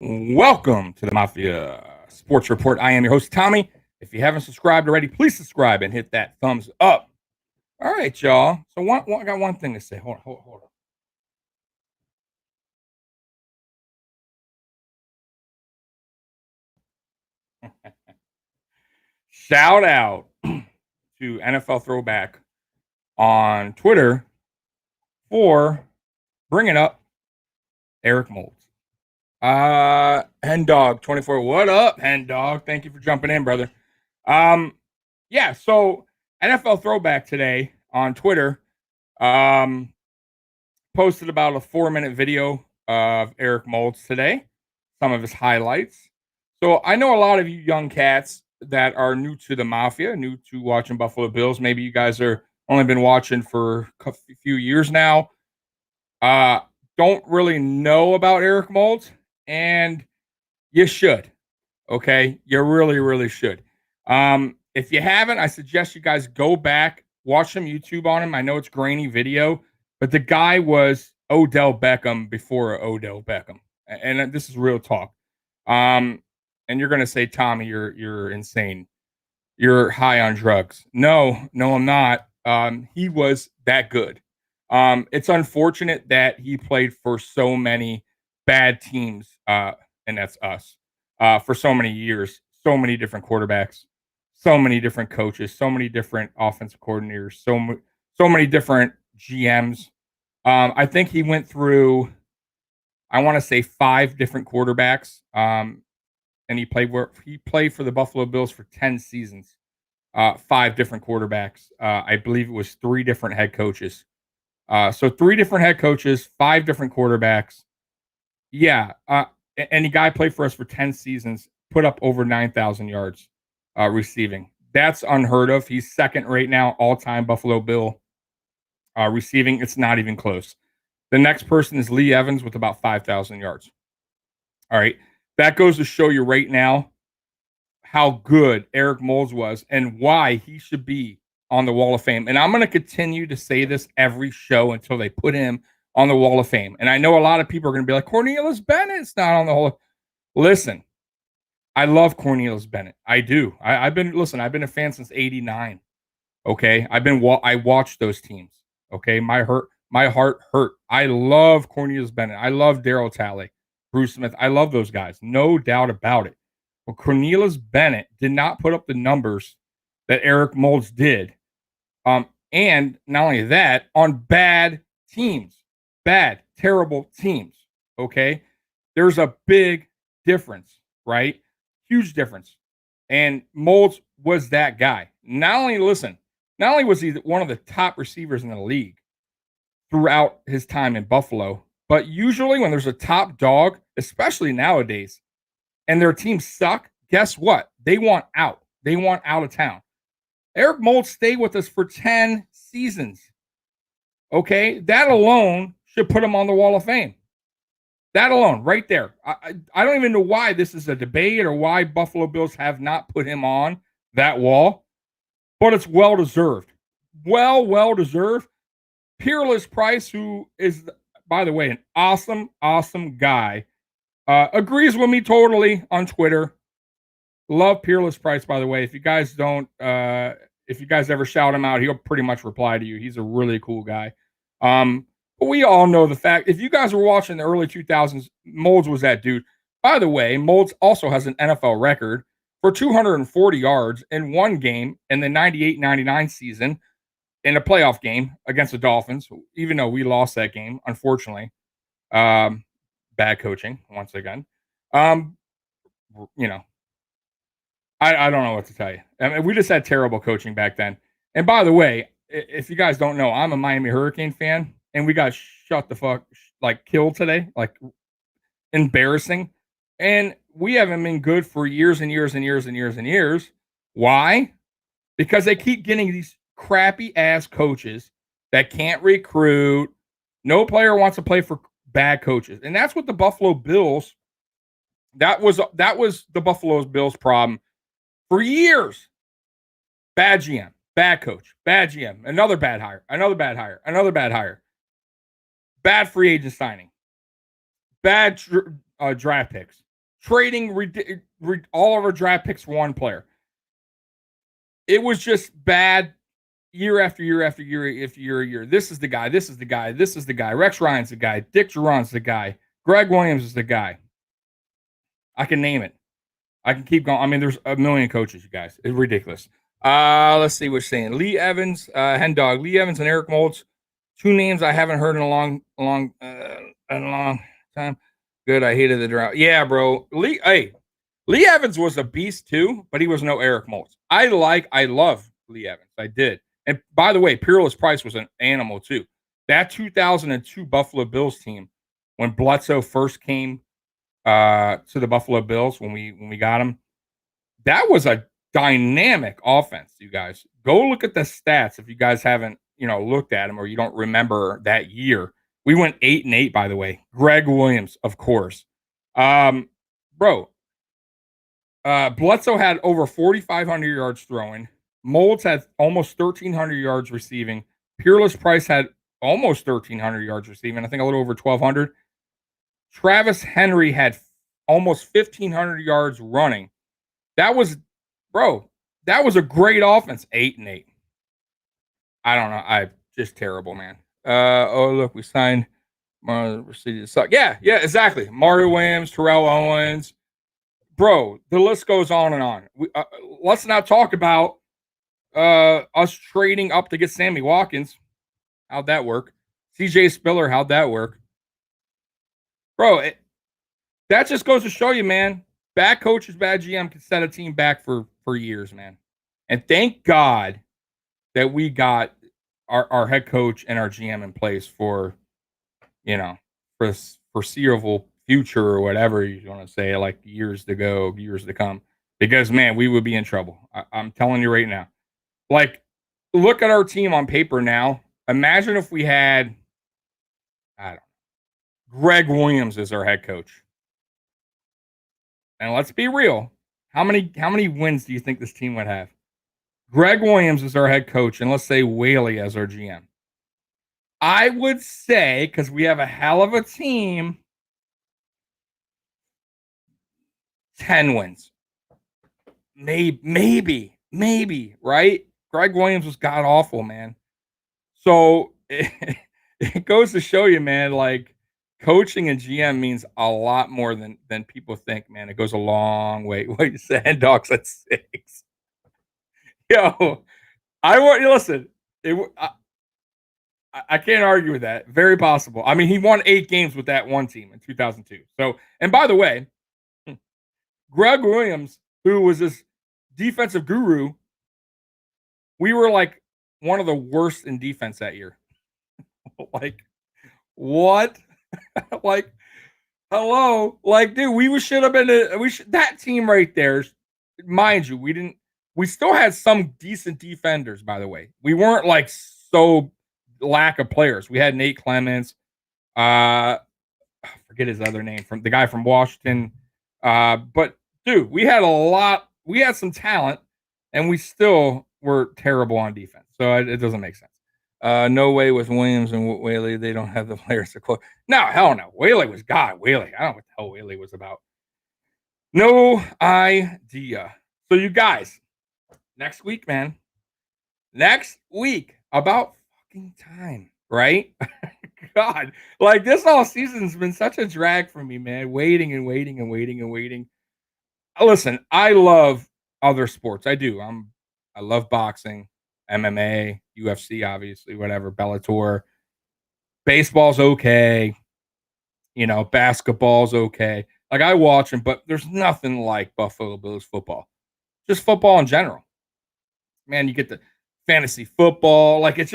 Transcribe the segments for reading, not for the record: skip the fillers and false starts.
Welcome to the Mafia Sports Report. I am your host, Tommy. If you haven't subscribed already, please subscribe and hit that thumbs up. All right, y'all. So I got one thing to say. Hold on. Shout out to NFL Throwback on Twitter for bringing up Eric Moulds. Hen Dog 24. What up, Hen Dog? Thank you for jumping in, brother. Yeah. So NFL Throwback today on Twitter. Posted about a 4-minute video of Eric Moulds today, some of his highlights. So I know a lot of you young cats that are new to the Mafia, new to watching Buffalo Bills. Maybe you guys are only been watching for a few years now. Uh, don't really know about Eric Moulds, and you should. Okay, you really, really should. If you haven't, I suggest you guys go back, watch some YouTube on him. I know it's grainy video, but the guy was Odell Beckham before Odell Beckham, and this is real talk. And you're gonna say, Tommy, you're insane. You're high on drugs. No, I'm not. He was that good. It's unfortunate that he played for so many bad teams, and that's us, for so many years, so many different quarterbacks, so many different coaches, so many different offensive coordinators, so many different GMs. I think he went through, I want to say, 5 different quarterbacks, and he played for the Buffalo Bills for 10 seasons. 5 different quarterbacks. I believe it was 3 different head coaches. So 3 different head coaches, 5 different quarterbacks. Yeah, and the guy played for us for 10 seasons, put up over 9,000 yards receiving. That's unheard of. He's second right now, all-time Buffalo Bill receiving. It's not even close. The next person is Lee Evans with about 5,000 yards. All right, that goes to show you right now how good Eric Moulds was and why he should be on the Wall of Fame. And I'm going to continue to say this every show until they put him on the Wall of Fame. And I know a lot of people are going to be like, Cornelius Bennett's not on the Hall. Listen, I love Cornelius Bennett. I do. I've been a fan since '89. Okay, I watched those teams. Okay, my heart hurt. I love Cornelius Bennett. I love Daryl Talley, Bruce Smith. I love those guys, no doubt about it. But Cornelius Bennett did not put up the numbers that Eric Moulds did. And not only that, on bad teams, bad, terrible teams. Okay, there's a big difference, right? Huge difference. And Moulds was that guy. Not only was he one of the top receivers in the league throughout his time in Buffalo, but usually when there's a top dog, especially nowadays, and their teams suck, guess what? They want out. They want out of town. Eric Moulds stayed with us for 10 seasons. Okay, that alone should put him on the Wall of Fame. That alone, right there. I don't even know why this is a debate or why Buffalo Bills have not put him on that wall, but it's well deserved. Well deserved. Peerless Price, who is, by the way, an awesome guy, agrees with me totally on Twitter. Love Peerless Price, by the way. If you guys ever shout him out, he'll pretty much reply to you. He's a really cool guy. But we all know the fact, if you guys were watching the early 2000s, Moulds was that dude. By the way, Moulds also has an NFL record for 240 yards in one game in the 98-99 season in a playoff game against the Dolphins, even though we lost that game, unfortunately. Bad coaching, once again. You know, I don't know what to tell you. I mean, we just had terrible coaching back then. And by the way, if you guys don't know, I'm a Miami Hurricane fan, and we got shut the fuck, like, killed today, like, embarrassing. And we haven't been good for years and years and years and years and years. Why? Because they keep getting these crappy ass coaches that can't recruit. No player wants to play for bad coaches, and that's what the Buffalo Bills. That was the Buffalo Bills' problem for years. Bad GM, bad coach, bad GM, another bad hire, another bad hire, another bad hire. Bad free agent signing, bad draft picks. trading all of our draft picks for one player. It was just bad year after year after year after year. This is the guy. This is the guy. This is the guy. Rex Ryan's the guy. Dick Duran's the guy. Greg Williams is the guy. I can name it. I can keep going. I mean, there's a million coaches, you guys. It's ridiculous. Let's see what's saying. Lee Evans, Hen Dog, Lee Evans and Eric Moltz. Two names I haven't heard in a long time. Good. I hated the drought. Yeah, bro. Lee Evans was a beast too, but he was no Eric Moltz. I love Lee Evans. I did. And by the way, Peerless Price was an animal too. That 2002 Buffalo Bills team, when Bledsoe first came to the Buffalo Bills, when we got him, that was a dynamic offense. You guys go look at the stats if you guys haven't looked at them or you don't remember that year. We went 8-8, by the way. Greg Williams, of course. Bro, Bledsoe had over 4,500 yards throwing. Molds had almost 1,300 yards receiving. Peerless Price had almost 1,300 yards receiving. I think a little over 1,200. Travis Henry had almost 1,500 yards running. That was a great offense. 8-8. I don't know. Just terrible, man. Look, we signed Yeah, exactly. Mario Williams, Terrell Owens. Bro, the list goes on and on. Let's not talk about us trading up to get Sammy Watkins. How'd that work? CJ Spiller, how'd that work? Bro, that just goes to show you, man. Bad coaches, bad GM can set a team back for years, man. And thank God that we got our head coach and our GM in place for foreseeable future or whatever you want to say, like years to go, years to come. Because, man, we would be in trouble. I'm telling you right now. Like, look at our team on paper now. Imagine if we had, Greg Williams as our head coach. And let's be real. How many wins do you think this team would have? Greg Williams is our head coach, and let's say Whaley as our GM. I would say, because we have a hell of a team, 10 wins. Maybe, right? Greg Williams was god awful, man. So it goes to show you, man, like coaching and GM means a lot more than people think, man. It goes a long way. What you said, Docs at 6. Yo, I want you listen. I can't argue with that. Very possible. I mean, he won 8 games with that one team in 2002. So, and by the way, Greg Williams, who was this defensive guru, we were like one of the worst in defense that year. Like, what? Like, hello? Like, dude, we should have been that team right there. Mind you, we still had some decent defenders, by the way. We weren't like so lack of players. We had Nate Clements, I forget his other name, from the guy from Washington. But dude, we had some talent, and we still were terrible on defense. So it doesn't make sense. No way with Williams and Whaley. They don't have the players to close. No, hell no. Whaley was God. Whaley. I don't know what the hell Whaley was about. No idea. So you guys, next week, man. Next week, about fucking time, right? God, like this whole season's been such a drag for me, man. Waiting and waiting and waiting and waiting. Listen, I love other sports. I do. I love boxing, MMA, UFC, obviously, whatever, Bellator. Baseball's okay. Basketball's okay. Like I watch them, but there's nothing like Buffalo Bills football. Just football in general. Man, you get the fantasy football. Like it's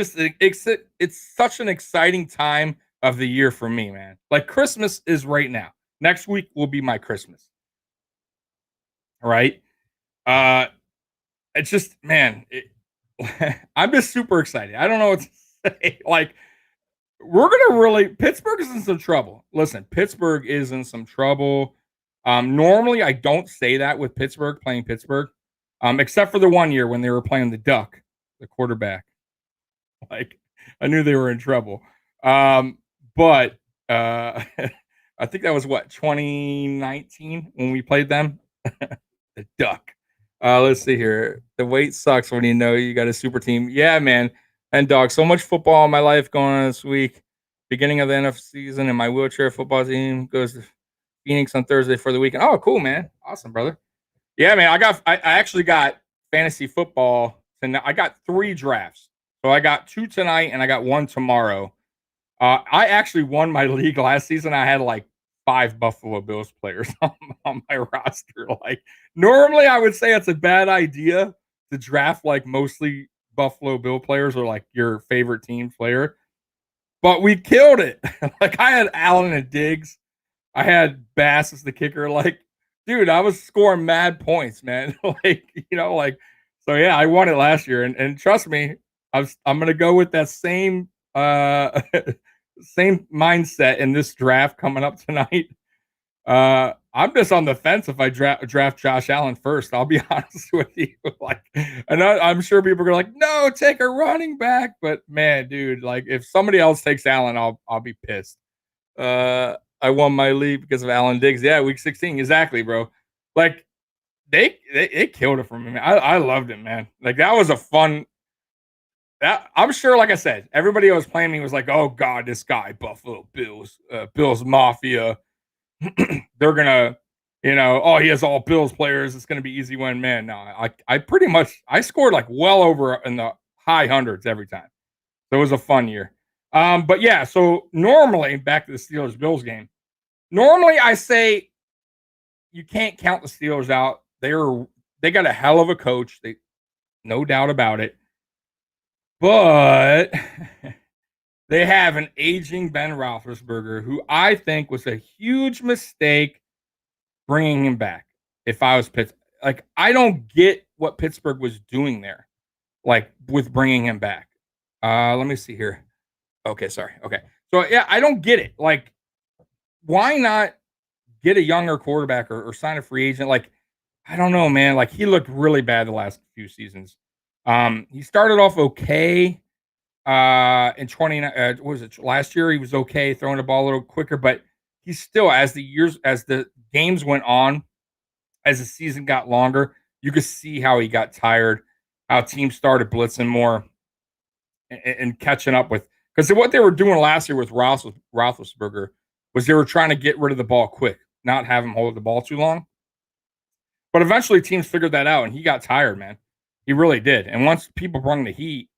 such an exciting time of the year for me, man. Like Christmas is right now. Next week will be my Christmas. All right. It's just, man, I'm just super excited. I don't know what to say. Like, Pittsburgh is in some trouble. Listen, Pittsburgh is in some trouble. Normally I don't say that with playing Pittsburgh, except for the one year when they were playing the Duck, the quarterback. Like, I knew they were in trouble. But I think that was what 2019 when we played them. The Duck. Let's see here. The wait sucks when you know you got a super team. Yeah, man. And dog, so much football in my life going on this week. Beginning of the NFL season, and my wheelchair football team goes to Phoenix on Thursday for the weekend. Oh, cool, man. Awesome, brother. Yeah, man. I actually got fantasy football tonight. I got 3 drafts. So I got 2 tonight and I got 1 tomorrow. I actually won my league last season. I had like 5 Buffalo Bills players on my roster. Like normally I would say it's a bad idea to draft like mostly Buffalo Bill players or like your favorite team player, but we killed it. Like I had Allen and Diggs. I had Bass as the kicker. Like, dude, I was scoring mad points, man. Like, so yeah, I won it last year. And trust me, I'm gonna go with that same same mindset in this draft coming up tonight. I'm just on the fence if I draft Josh Allen first. I'll be honest with you. Like, and I'm sure people are like, no, take a running back. But man, dude, like if somebody else takes Allen, I'll be pissed. I won my league because of Allen Diggs. Yeah, week 16, exactly, bro. Like they killed it for me. Man. I loved it, man. Like that was a fun. That I'm sure, like I said, everybody who was playing me was like, "Oh God, this guy, Buffalo Bills, Bills Mafia, they're gonna, oh, he has all Bills players. It's gonna be easy win." Man, no, I pretty much I scored like well over in the high hundreds every time. So it was a fun year. But yeah, so normally back to the Steelers Bills game. Normally I say you can't count the Steelers out. They got a hell of a coach. They no doubt about it. But they have an aging Ben Roethlisberger, who I think was a huge mistake bringing him back. If I was Pittsburgh, like I don't get what Pittsburgh was doing there, like with bringing him back. Let me see here. Okay, sorry. Okay, so yeah, I don't get it. Like, why not get a younger quarterback or sign a free agent? Like, I don't know, man. Like, he looked really bad the last few seasons. He started off okay in 20 what was it last year? He was okay throwing the ball a little quicker, but he's still as the games went on, as the season got longer, you could see how he got tired, how teams started blitzing more and catching up with, because what they were doing last year with Roethlisberger was they were trying to get rid of the ball quick, not have him hold the ball too long. But eventually teams figured that out and he got tired, man. He really did. And once people brought the heat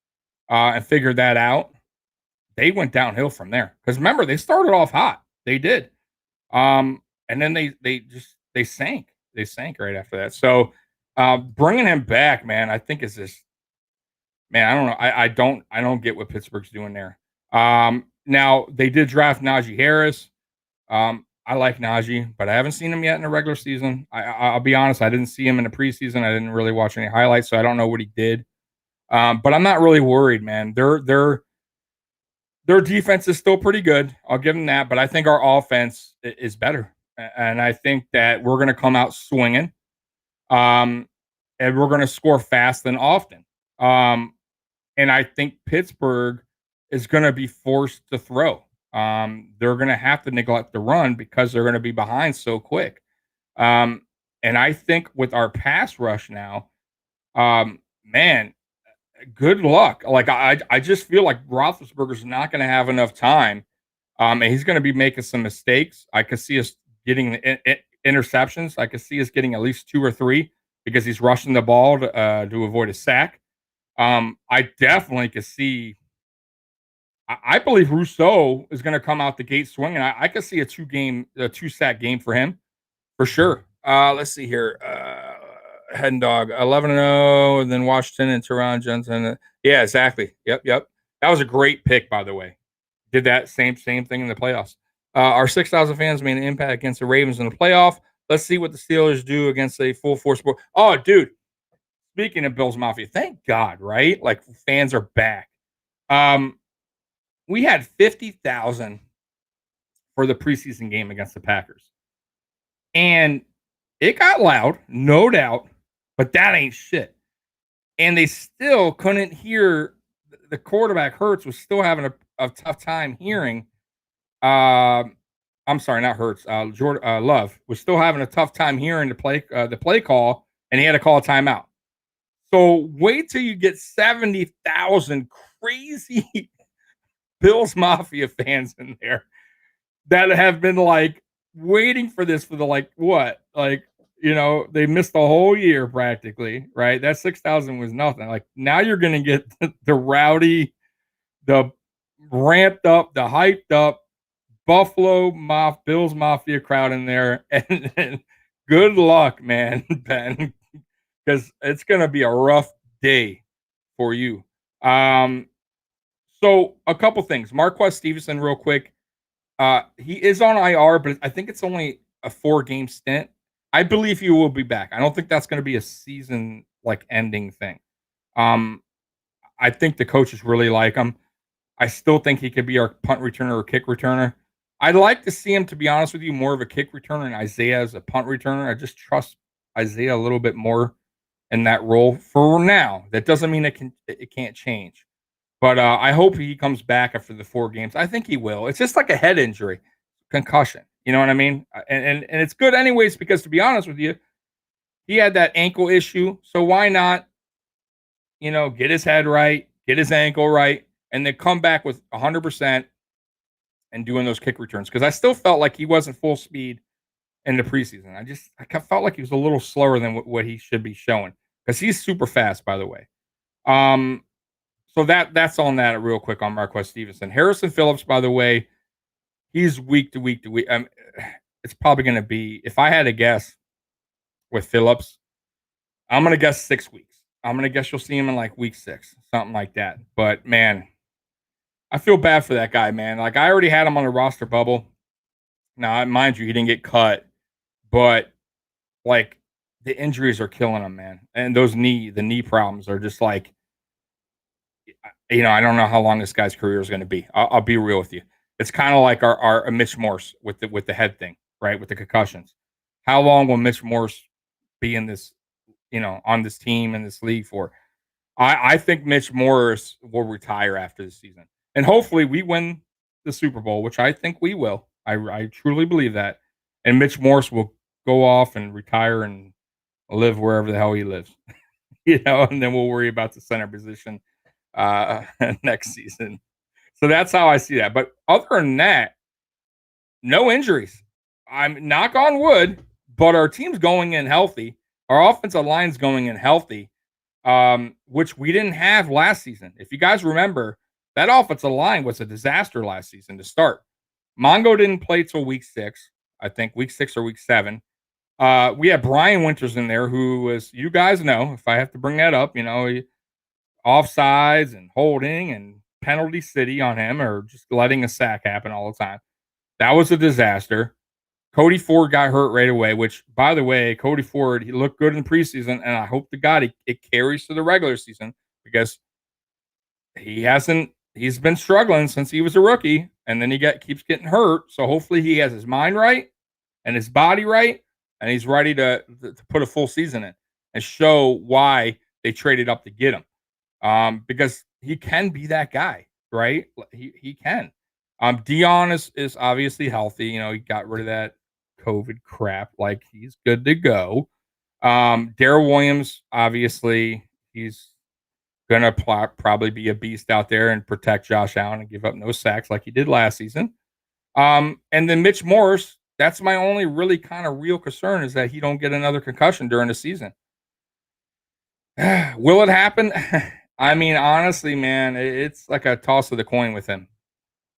and figured that out, they went downhill from there. Because remember, they started off hot. They did. And then they sank. They sank right after that. So bringing him back, man, I think is just, man, I don't know. I don't get what Pittsburgh's doing there. Now they did draft Najee Harris. I like Najee, but I haven't seen him yet in the regular season. I'll be honest, I didn't see him in the preseason. I didn't really watch any highlights, so I don't know what he did. But I'm not really worried, man. Their defense is still pretty good. I'll give them that, but I think our offense is better, and I think that we're going to come out swinging, um, and we're going to score fast and often. Um, and I think Pittsburgh is going to be forced to throw. They're going to have to neglect the run because they're going to be behind so quick. Um, and I think with our pass rush now, man, good luck. Like I just feel like Roethlisberger's not going to have enough time, and he's going to be making some mistakes. I could see us getting the interceptions. I could see us getting at least 2 or 3 because he's rushing the ball to avoid a sack. I definitely could see. I believe Rousseau is going to come out the gate swinging. I could see a 2 sack game for him for sure. Let's see here. Hen dog 11-0, and then Washington and Teron Johnson. Yeah, exactly. Yep. That was a great pick, by the way. Did that same thing in the playoffs. Our 6,000 fans made an impact against the Ravens in the playoff. Let's see what the Steelers do against a full force sport. Oh, dude. Speaking of Bills Mafia, thank God, right? Like fans are back. We had 50,000 for the preseason game against the Packers. And it got loud, no doubt, but that ain't shit. And they still couldn't hear the quarterback. Hurts was still having a tough time hearing I'm sorry, not Hurts. Jordan Love was still having a tough time hearing the play call, and he had to call a timeout. So wait till you get 70,000 crazy Bills Mafia fans in there that have been like waiting for this for the like what? Like, they missed the whole year practically, right? That 6,000 was nothing. Like now you're gonna get the rowdy, the ramped up, the hyped up Bills Mafia crowd in there. And good luck, man, Ben, because it's gonna be a rough day for you. Um, so a couple things. Marquez Stevenson, real quick. He is on IR, but I think it's only a 4-game stint. I believe he will be back. I don't think that's going to be a season like ending thing. Um, I think the coaches really like him. I still think he could be our punt returner or kick returner. I'd like to see him, to be honest with you, more of a kick returner and Isaiah as a punt returner. I just trust Isaiah a little bit more in that role for now. That doesn't mean it can't change. But I hope he comes back after the 4 games. I think he will. It's just like a head injury, concussion. You know what I mean? And it's good anyways because to be honest with you, he had that ankle issue. So why not, get his head right, get his ankle right, and then come back with 100% and doing those kick returns? Because I still felt like he wasn't full speed in the preseason. I felt like he was a little slower than what he should be showing because he's super fast, by the way. Um, So that's on that real quick on Marquez Stevenson. Harrison Phillips, by the way, he's week to week to week. It's probably going to be, if I had to guess with Phillips, I'm going to guess 6 weeks. I'm going to guess you'll see him in like week 6, something like that. But man, I feel bad for that guy, man. Like I already had him on the roster bubble. Now, mind you, he didn't get cut, but like the injuries are killing him, man. And the knee problems are just like, I don't know how long this guy's career is going to be. I'll be real with you. It's kind of like our Mitch Morse with the head thing, right? With the concussions. How long will Mitch Morse be in this, on this team in this league for? I think Mitch Morse will retire after the season, and hopefully we win the Super Bowl, which I think we will. I truly believe that, and Mitch Morse will go off and retire and live wherever the hell he lives, and then we'll worry about the center position next season. So that's how I see that. But other than that, no injuries. I'm knock on wood, but our team's going in healthy. Our offensive line's going in healthy, which we didn't have last season. If you guys remember, that offensive line was a disaster last season to start. Mongo didn't play till week 6, I think week 6 or week 7. We had Brian Winters in there, who was, you guys know, if I have to bring that up, offsides and holding and penalty city on him or just letting a sack happen all the time. That was a disaster. Cody Ford got hurt right away, which, by the way, Cody Ford, he looked good in the preseason, and I hope to God it carries to the regular season because he's been struggling since he was a rookie, and then keeps getting hurt. So hopefully he has his mind right and his body right, and he's ready to put a full season in and show why they traded up to get him. Because he can be that guy, right? He can. Dion is obviously healthy. He got rid of that COVID crap. Like he's good to go. Darrell Williams, obviously, he's gonna probably be a beast out there and protect Josh Allen and give up no sacks like he did last season. And then Mitch Morse, that's my only really kind of real concern is that he don't get another concussion during the season. Will it happen? I mean, honestly, man, it's like a toss of the coin with him.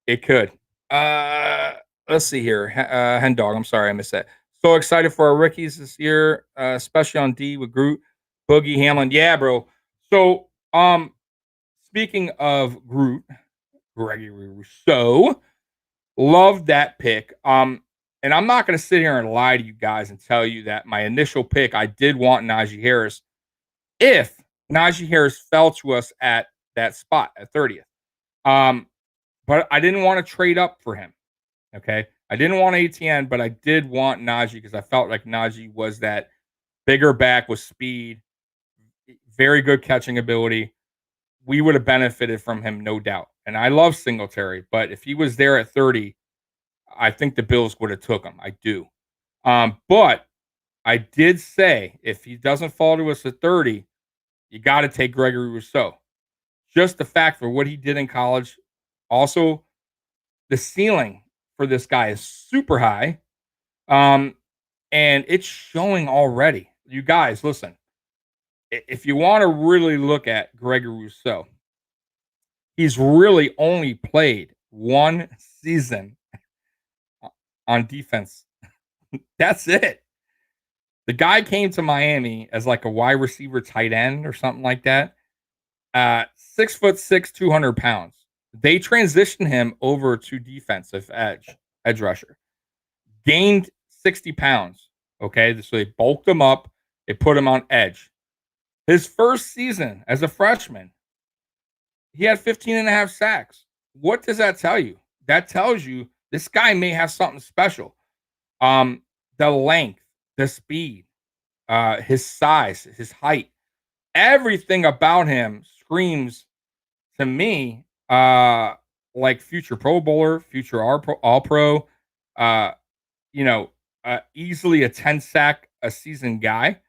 It could. Let's see here. Hen Dog, I'm sorry I missed that. So excited for our rookies this year, especially on D with Groot, Boogie, Hamlin. Yeah, bro. So, speaking of Groot, Gregory Rousseau, loved that pick. And I'm not going to sit here and lie to you guys and tell you that my initial pick, I did want Najee Harris if Najee Harris fell to us at that spot at 30th. But I didn't want to trade up for him. Okay. I didn't want ATN, but I did want Najee because I felt like Najee was that bigger back with speed, very good catching ability. We would have benefited from him, no doubt. And I love Singletary, but if he was there at 30, I think the Bills would have took him. I do. But I did say if he doesn't fall to us at 30, you got to take Gregory Rousseau. Just the fact for what he did in college. Also, the ceiling for this guy is super high. And it's showing already. You guys, listen, if you want to really look at Gregory Rousseau, he's really only played one season on defense. That's it. The guy came to Miami as like a wide receiver tight end or something like that. 6'6", 200 pounds. They transitioned him over to defensive edge rusher. Gained 60 pounds. Okay. So they bulked him up. They put him on edge. His first season as a freshman, he had 15 and a half sacks. What does that tell you? That tells you this guy may have something special. The length, the speed, his size, his height, everything about him screams to me like future Pro Bowler, future All Pro, easily a 10 sack a season guy.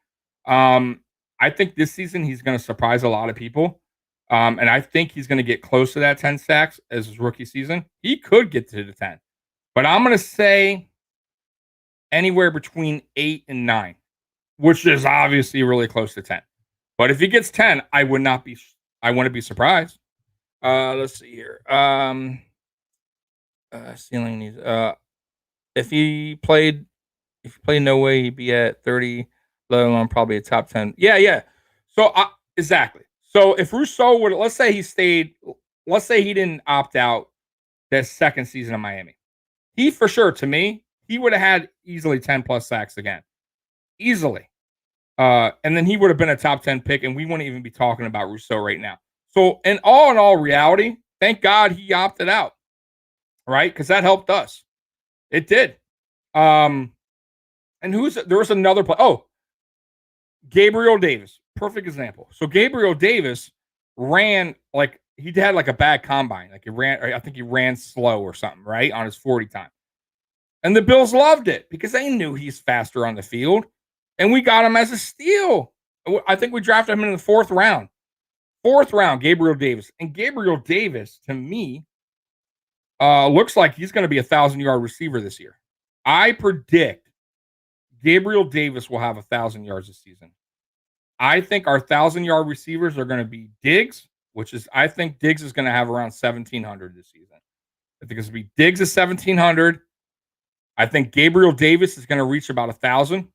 I think this season he's going to surprise a lot of people. And I think he's going to get close to that 10 sacks as his rookie season. He could get to the 10, but I'm going to say anywhere between 8 and 9, which is obviously really close to 10. But if he gets 10, I wouldn't be surprised. Let's see here. Ceiling needs, if he played no way, he'd be at 30, let alone probably a top 10. Yeah. So exactly. So if Rousseau would, let's say he didn't opt out that second season of Miami, he for sure, to me, he would have had easily 10 plus sacks again. Easily. And then he would have been a top 10 pick, and we wouldn't even be talking about Rousseau right now. So in all reality, thank God he opted out. Right? Because that helped us. It did. And there was another play. Oh, Gabriel Davis. Perfect example. So Gabriel Davis ran like he had like a bad combine. Like I think he ran slow or something, right? On his 40 time. And the Bills loved it because they knew he's faster on the field. And we got him as a steal. I think we drafted him in the 4th round. 4th round, Gabriel Davis. And Gabriel Davis, to me, looks like he's going to be a 1,000-yard receiver this year. I predict Gabriel Davis will have 1,000 yards this season. I think our 1,000-yard receivers are going to be Diggs, I think Diggs is going to have around 1,700 this season. I think it's going to be Diggs at 1,700. I think Gabriel Davis is going to reach about 1,000.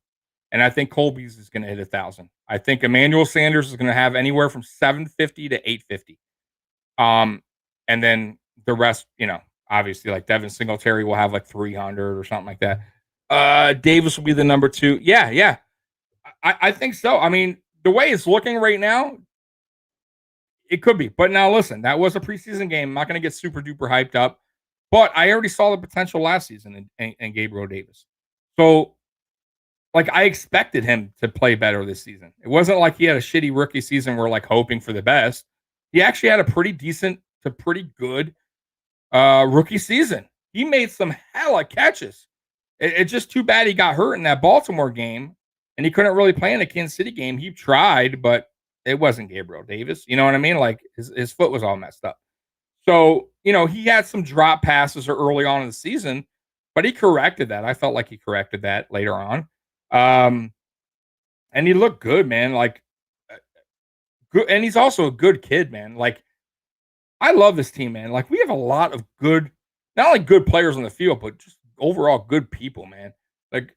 And I think Colby's is going to hit 1,000. I think Emmanuel Sanders is going to have anywhere from 750 to 850. And then the rest, obviously like Devin Singletary will have like 300 or something like that. Davis will be the number 2. Yeah. I think so. I mean, the way it's looking right now, it could be. But now listen, that was a preseason game. I'm not going to get super duper hyped up. But I already saw the potential last season in Gabriel Davis. So, like, I expected him to play better this season. It wasn't like he had a shitty rookie season where, like, hoping for the best. He actually had a pretty decent to pretty good rookie season. He made some hella catches. It's just too bad he got hurt in that Baltimore game, and he couldn't really play in the Kansas City game. He tried, but it wasn't Gabriel Davis. You know what I mean? Like, his foot was all messed up. So, he had some drop passes early on in the season, but he corrected that. I felt like he corrected that later on. And he looked good, man. Like, good. And he's also a good kid, man. Like, I love this team, man. Like, we have a lot of good, not only good players on the field, but just overall good people, man. Like,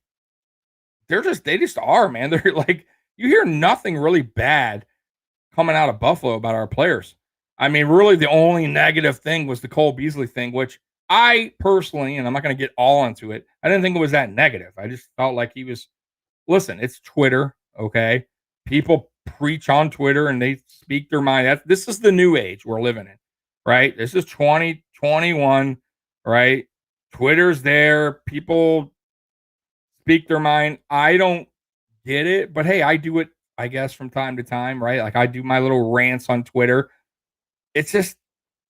they just are, man. They're like, you hear nothing really bad coming out of Buffalo about our players. I mean, really, the only negative thing was the Cole Beasley thing, which I personally, and I'm not going to get all into it, I didn't think it was that negative. I just felt like he was, listen, it's Twitter, okay? People preach on Twitter and they speak their mind. This is the new age we're living in, right? This is 2021, right? Twitter's there. People speak their mind. I don't get it, but hey, I do it, I guess, from time to time, right? Like, I do my little rants on Twitter. It's just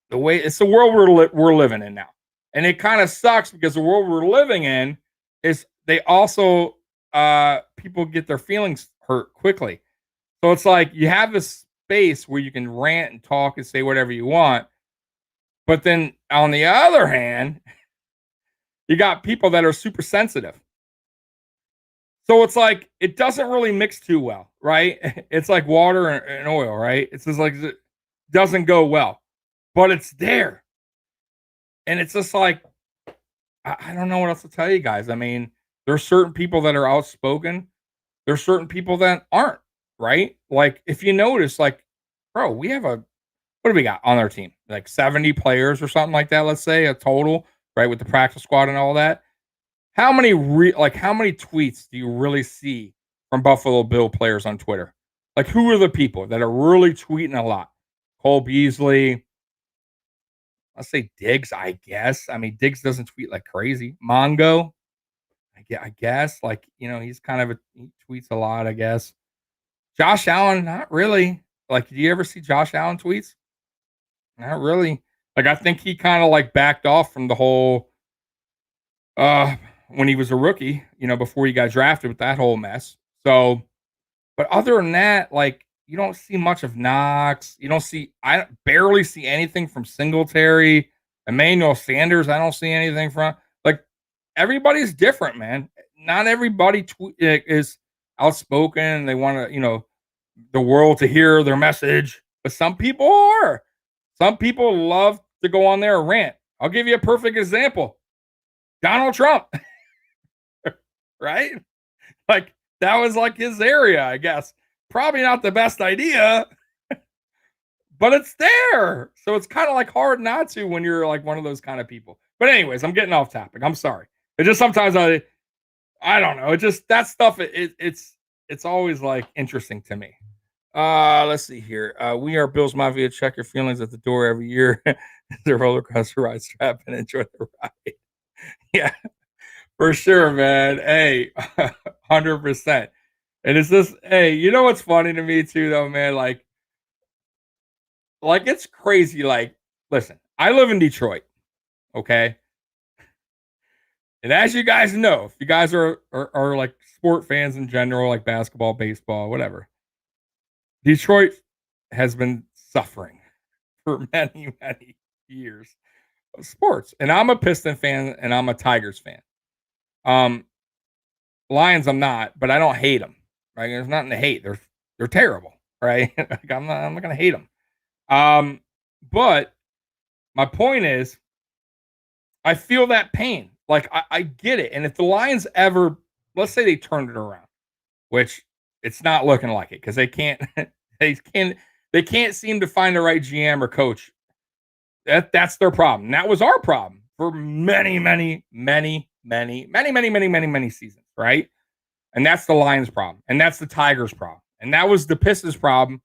the way, it's the world we're living in now. And it kind of sucks because the world we're living in is they also people get their feelings hurt quickly. So it's like you have this space where you can rant and talk and say whatever you want. But then on the other hand, you got people that are super sensitive. So it's like it doesn't really mix too well, right? It's like water and oil, right? It's just like it doesn't go well, but it's there. And it's just like I don't know what else to tell you guys. I mean, there's certain people that are outspoken. There's certain people that aren't, right? Like if you notice, like, bro, we have what do we got on our team? Like 70 players or something like that, let's say, a total, right? With the practice squad and all that. How many tweets do you really see from Buffalo Bill players on Twitter? Like who are the people that are really tweeting a lot? Cole Beasley, let's say Diggs, I guess. I mean, Diggs doesn't tweet like crazy. Mongo, I guess. Like, he's kind of he tweets a lot, I guess. Josh Allen, not really. Like, do you ever see Josh Allen tweets? Not really. Like, I think he kind of like backed off from the whole when he was a rookie, before he got drafted with that whole mess. So, but other than that, like you don't see much of Knox. I barely see anything from Singletary, Emmanuel Sanders. I don't see anything from like everybody's different, man. Not everybody is outspoken. They want to, the world to hear their message, but some people are. Some people love to go on there and rant. I'll give you a perfect example. Donald Trump, right? Like that was like his area, I guess. Probably not the best idea, but it's there. So it's kind of like hard not to when you're like one of those kind of people. But anyways, I'm getting off topic. I'm sorry. It just sometimes I don't know. It just that stuff. It's always like interesting to me. Let's see here. We are Bills Mafia. Check your feelings at the door every year. The roller coaster ride, strap and enjoy the ride. Yeah, for sure, man. Hey, 100%. And it's just, hey, you know what's funny to me too, though, man? Like it's crazy. Like, listen, I live in Detroit, okay, and as you guys know, if you guys are like sport fans in general, like basketball, baseball, whatever, Detroit has been suffering for many, many years of sports. And I'm a Piston fan and I'm a Tigers fan. Um, Lions, I'm not, but I don't hate them. Right? There's nothing to hate. They're terrible, right? Like, I'm not gonna hate them. But my point is, I feel that pain. Like I get it. And if the Lions ever, let's say they turned it around, which it's not looking like it because they can't, they can they can't seem to find the right GM or coach. That's their problem. And that was our problem for many, many, many, many, many, many, many, many, many seasons, right? And that's the Lions' problem, and that's the Tigers' problem, and that was the Pistons' problem.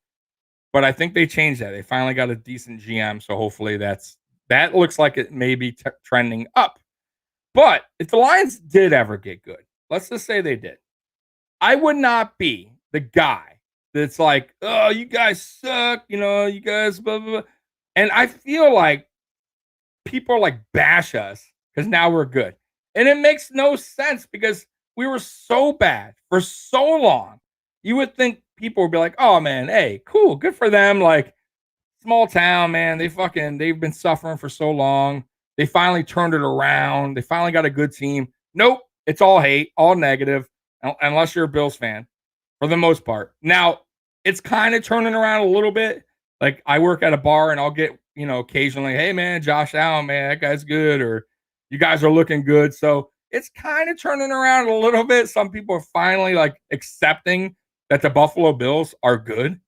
But I think they changed that. They finally got a decent GM, so hopefully that looks like it may be trending up. But if the Lions did ever get good, let's just say they did, I would not be the guy that's like, oh, you guys suck, you guys, blah, blah, blah. And I feel like people like bash us because now we're good. And it makes no sense because we were so bad for so long. You would think people would be like, oh man, hey, cool, good for them. Like small town, man. They've been suffering for so long. They finally turned it around. They finally got a good team. Nope. It's all hate, all negative, unless you're a Bills fan for the most part. Now, it's kind of turning around a little bit. Like I work at a bar and I'll get, occasionally, hey man, Josh Allen, man, that guy's good, or you guys are looking good. So it's kind of turning around a little bit. Some people are finally like accepting that the Buffalo Bills are good.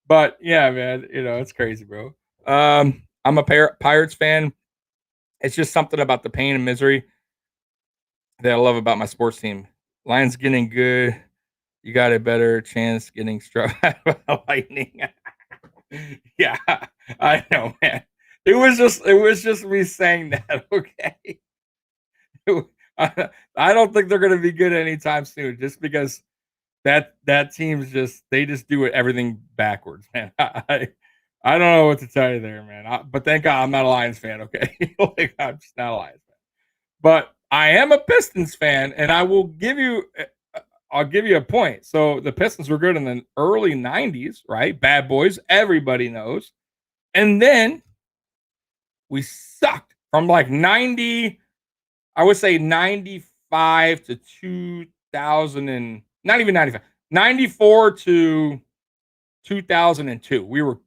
But yeah, man, it's crazy, bro. I'm a Pirates fan. It's just something about the pain and misery that I love about my sports team. Lions getting good. You got a better chance getting struck by lightning. Yeah, I know, man. It was just me saying that. Okay. I don't think they're going to be good anytime soon, just because that team's they just do everything backwards, man. I don't know what to tell you there, man. But thank God I'm not a Lions fan, okay? Like, I'm just not a Lions fan. But I am a Pistons fan, and I will give you I'll give you a point. So the Pistons were good in the early 90s, right? Bad boys, everybody knows. And then we sucked from like 90, I would say 95 to 2000 and not even 95, 94 to 2002. We were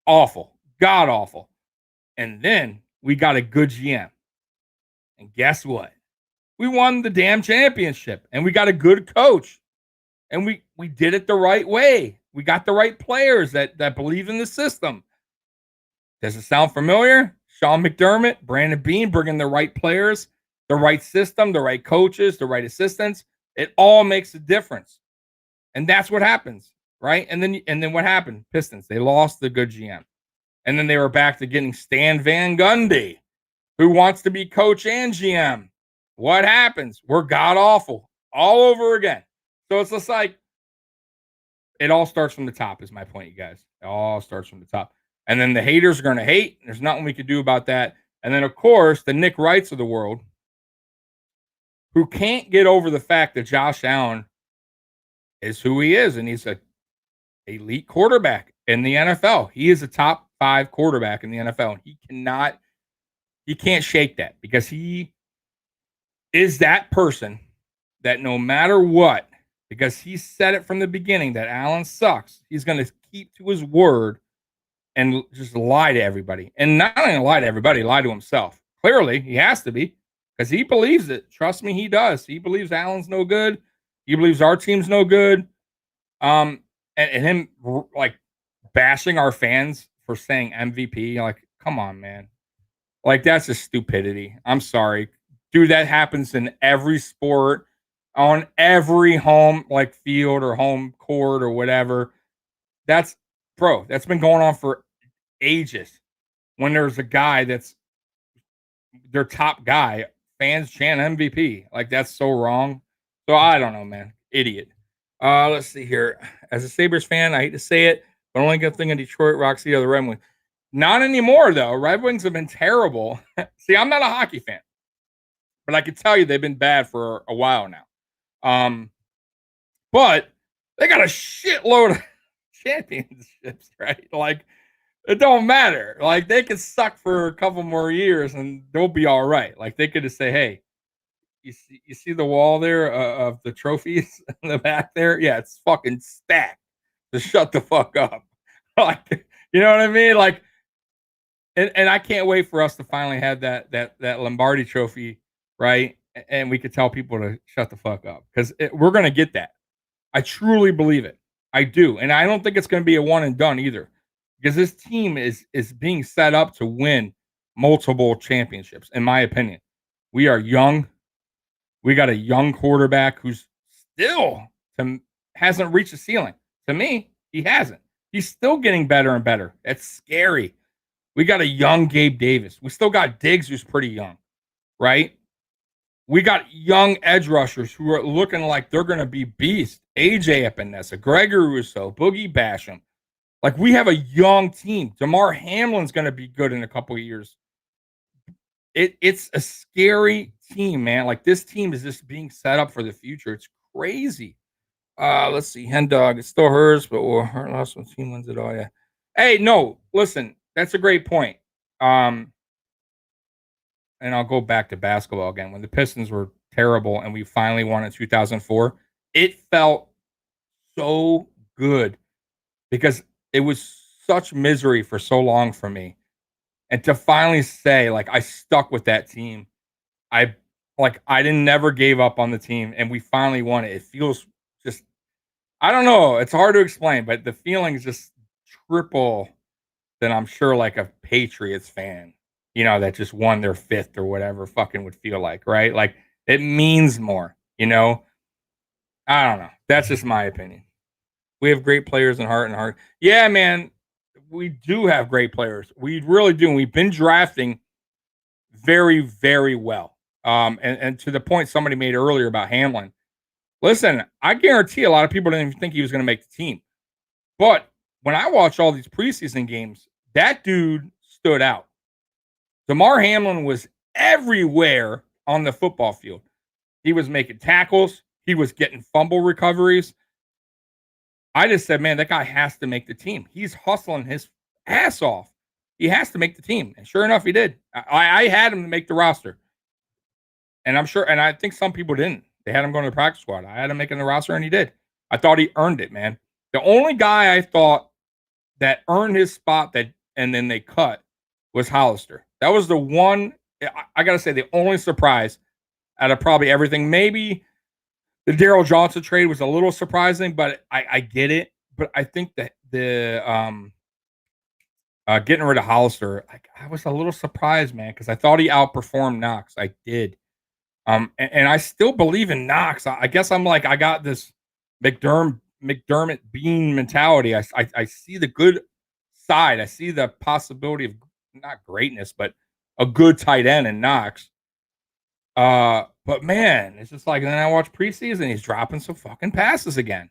awful, god awful. And then we got a good GM. And guess what? We won the damn championship and we got a good coach. And we did it the right way. We got the right players that believe in the system. Does it sound familiar? Sean McDermott, Brandon Beane, bringing the right players, the right system, the right coaches, the right assistants. It all makes a difference. And that's what happens, right? And then what happened? Pistons, they lost the good GM. And then they were back to getting Stan Van Gundy, who wants to be coach and GM. What happens? We're god awful all over again. So it's just like, it all starts from the top, is my point, you guys. It all starts from the top. And then the haters are going to hate. There's nothing we can do about that. And then, of course, the Nick Wrights of the world, who can't get over the fact that Josh Allen is who he is, and he's an elite quarterback in the NFL. He is a top 5 quarterback in the NFL. He can't shake that, because he is that person that no matter what, because he said it from the beginning that Allen sucks, he's going to keep to his word and just lie to everybody. And not only lie to everybody, lie to himself. Clearly, he has to be, because he believes it. Trust me, he does. He believes Allen's no good. He believes our team's no good. And him like bashing our fans for saying MVP, like, come on, man. Like, that's just stupidity. I'm sorry. Dude, that happens in every sport, on every home like field or home court or whatever. That's been going on for ages. When there's a guy that's their top guy, fans chant MVP. Like, that's so wrong. So I don't know, man. Idiot. Let's see here. As a Sabres fan, I hate to say it, but only good thing in Detroit rocks the other Red Wings. Not anymore, though. Red Wings have been terrible. See, I'm not a hockey fan, but I can tell you they've been bad for a while now. But they got a shitload of championships, right? Like, it don't matter. Like, they could suck for a couple more years and they'll be all right. Like, they could just say, hey, you see the wall there of the trophies in the back there? Yeah, it's fucking stacked. Just shut the fuck up. Like, you know what I mean? Like, and I can't wait for us to finally have that Lombardi trophy, right? And we could tell people to shut the fuck up, because we're going to get that. I truly believe it. I do. And I don't think it's going to be a one and done either, because this team is being set up to win multiple championships, in my opinion. We are young. We got a young quarterback who's still hasn't reached the ceiling. To me, he hasn't. He's still getting better and better. That's scary. We got a young Gabe Davis. We still got Diggs, who's pretty young, right? We got young edge rushers who are looking like they're going to be beasts. AJ Epinesa, Gregory Rousseau, Boogie Basham. Like, we have a young team. DeMar Hamlin's going to be good in a couple of years. It's a scary team, man. Like, this team is just being set up for the future. It's crazy. Let's see. Hen Dog, it still hurts, but her last one team wins it all. Yeah. Hey, no, listen, that's a great point. And I'll go back to basketball again. When the Pistons were terrible and we finally won in 2004, it felt so good, because it was such misery for so long for me. And to finally say, like, I stuck with that team. I didn't never gave up on the team, and we finally won it. It feels just, I don't know. It's hard to explain, but the feeling is just triple than I'm sure like a Patriots fan, that just won their 5th or whatever fucking would feel like, right? Like, it means more, I don't know. That's just my opinion. We have great players in heart and heart. Yeah, man, we do have great players. We really do. And we've been drafting very, very well. And to the point somebody made earlier about Hamlin, listen, I guarantee a lot of people didn't even think he was going to make the team. But when I watch all these preseason games, That dude stood out. Damar Hamlin was everywhere on the football field. He was making tackles. He was getting fumble recoveries. I just said, man, that guy has to make the team. He's hustling his ass off. He has to make the team. And sure enough, he did. I had him to make the roster. And I'm sure, and I think some people didn't. They had him going to the practice squad. I had him making the roster, and he did. I thought he earned it, man. The only guy I thought that earned his spot that and then they cut was Hollister. That was the one. I got to say, the only surprise out of probably everything. Maybe the Daryl Johnson trade was a little surprising, but I get it. But I think that the getting rid of Hollister, I was a little surprised, man, because I thought he outperformed Knox. I did. And I still believe in Knox. I guess I'm like, I got this McDermott Bean mentality. I see the good side. I see the possibility of not greatness, but a good tight end in Knox. But man, it's just like, then I watch preseason, he's dropping some fucking passes again.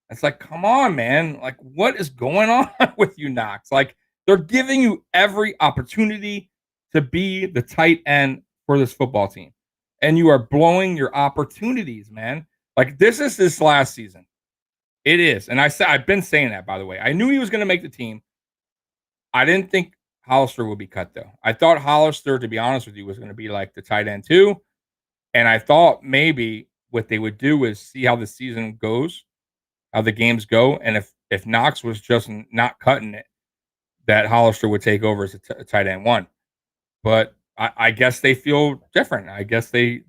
It's like, come on, man. Like, what is going on with you, Knox? Like, they're giving you every opportunity to be the tight end for this football team. And you are blowing your opportunities, man. Like, this is his last season. It is. And I've been saying that, by the way. I knew he was going to make the team. I didn't think Hollister would be cut, though. I thought Hollister, to be honest with you, was going to be like the tight end too. And I thought maybe what they would do is see how the season goes, how the games go. And if Knox was just not cutting it, that Hollister would take over as a tight end one. But I guess they feel different. I guess they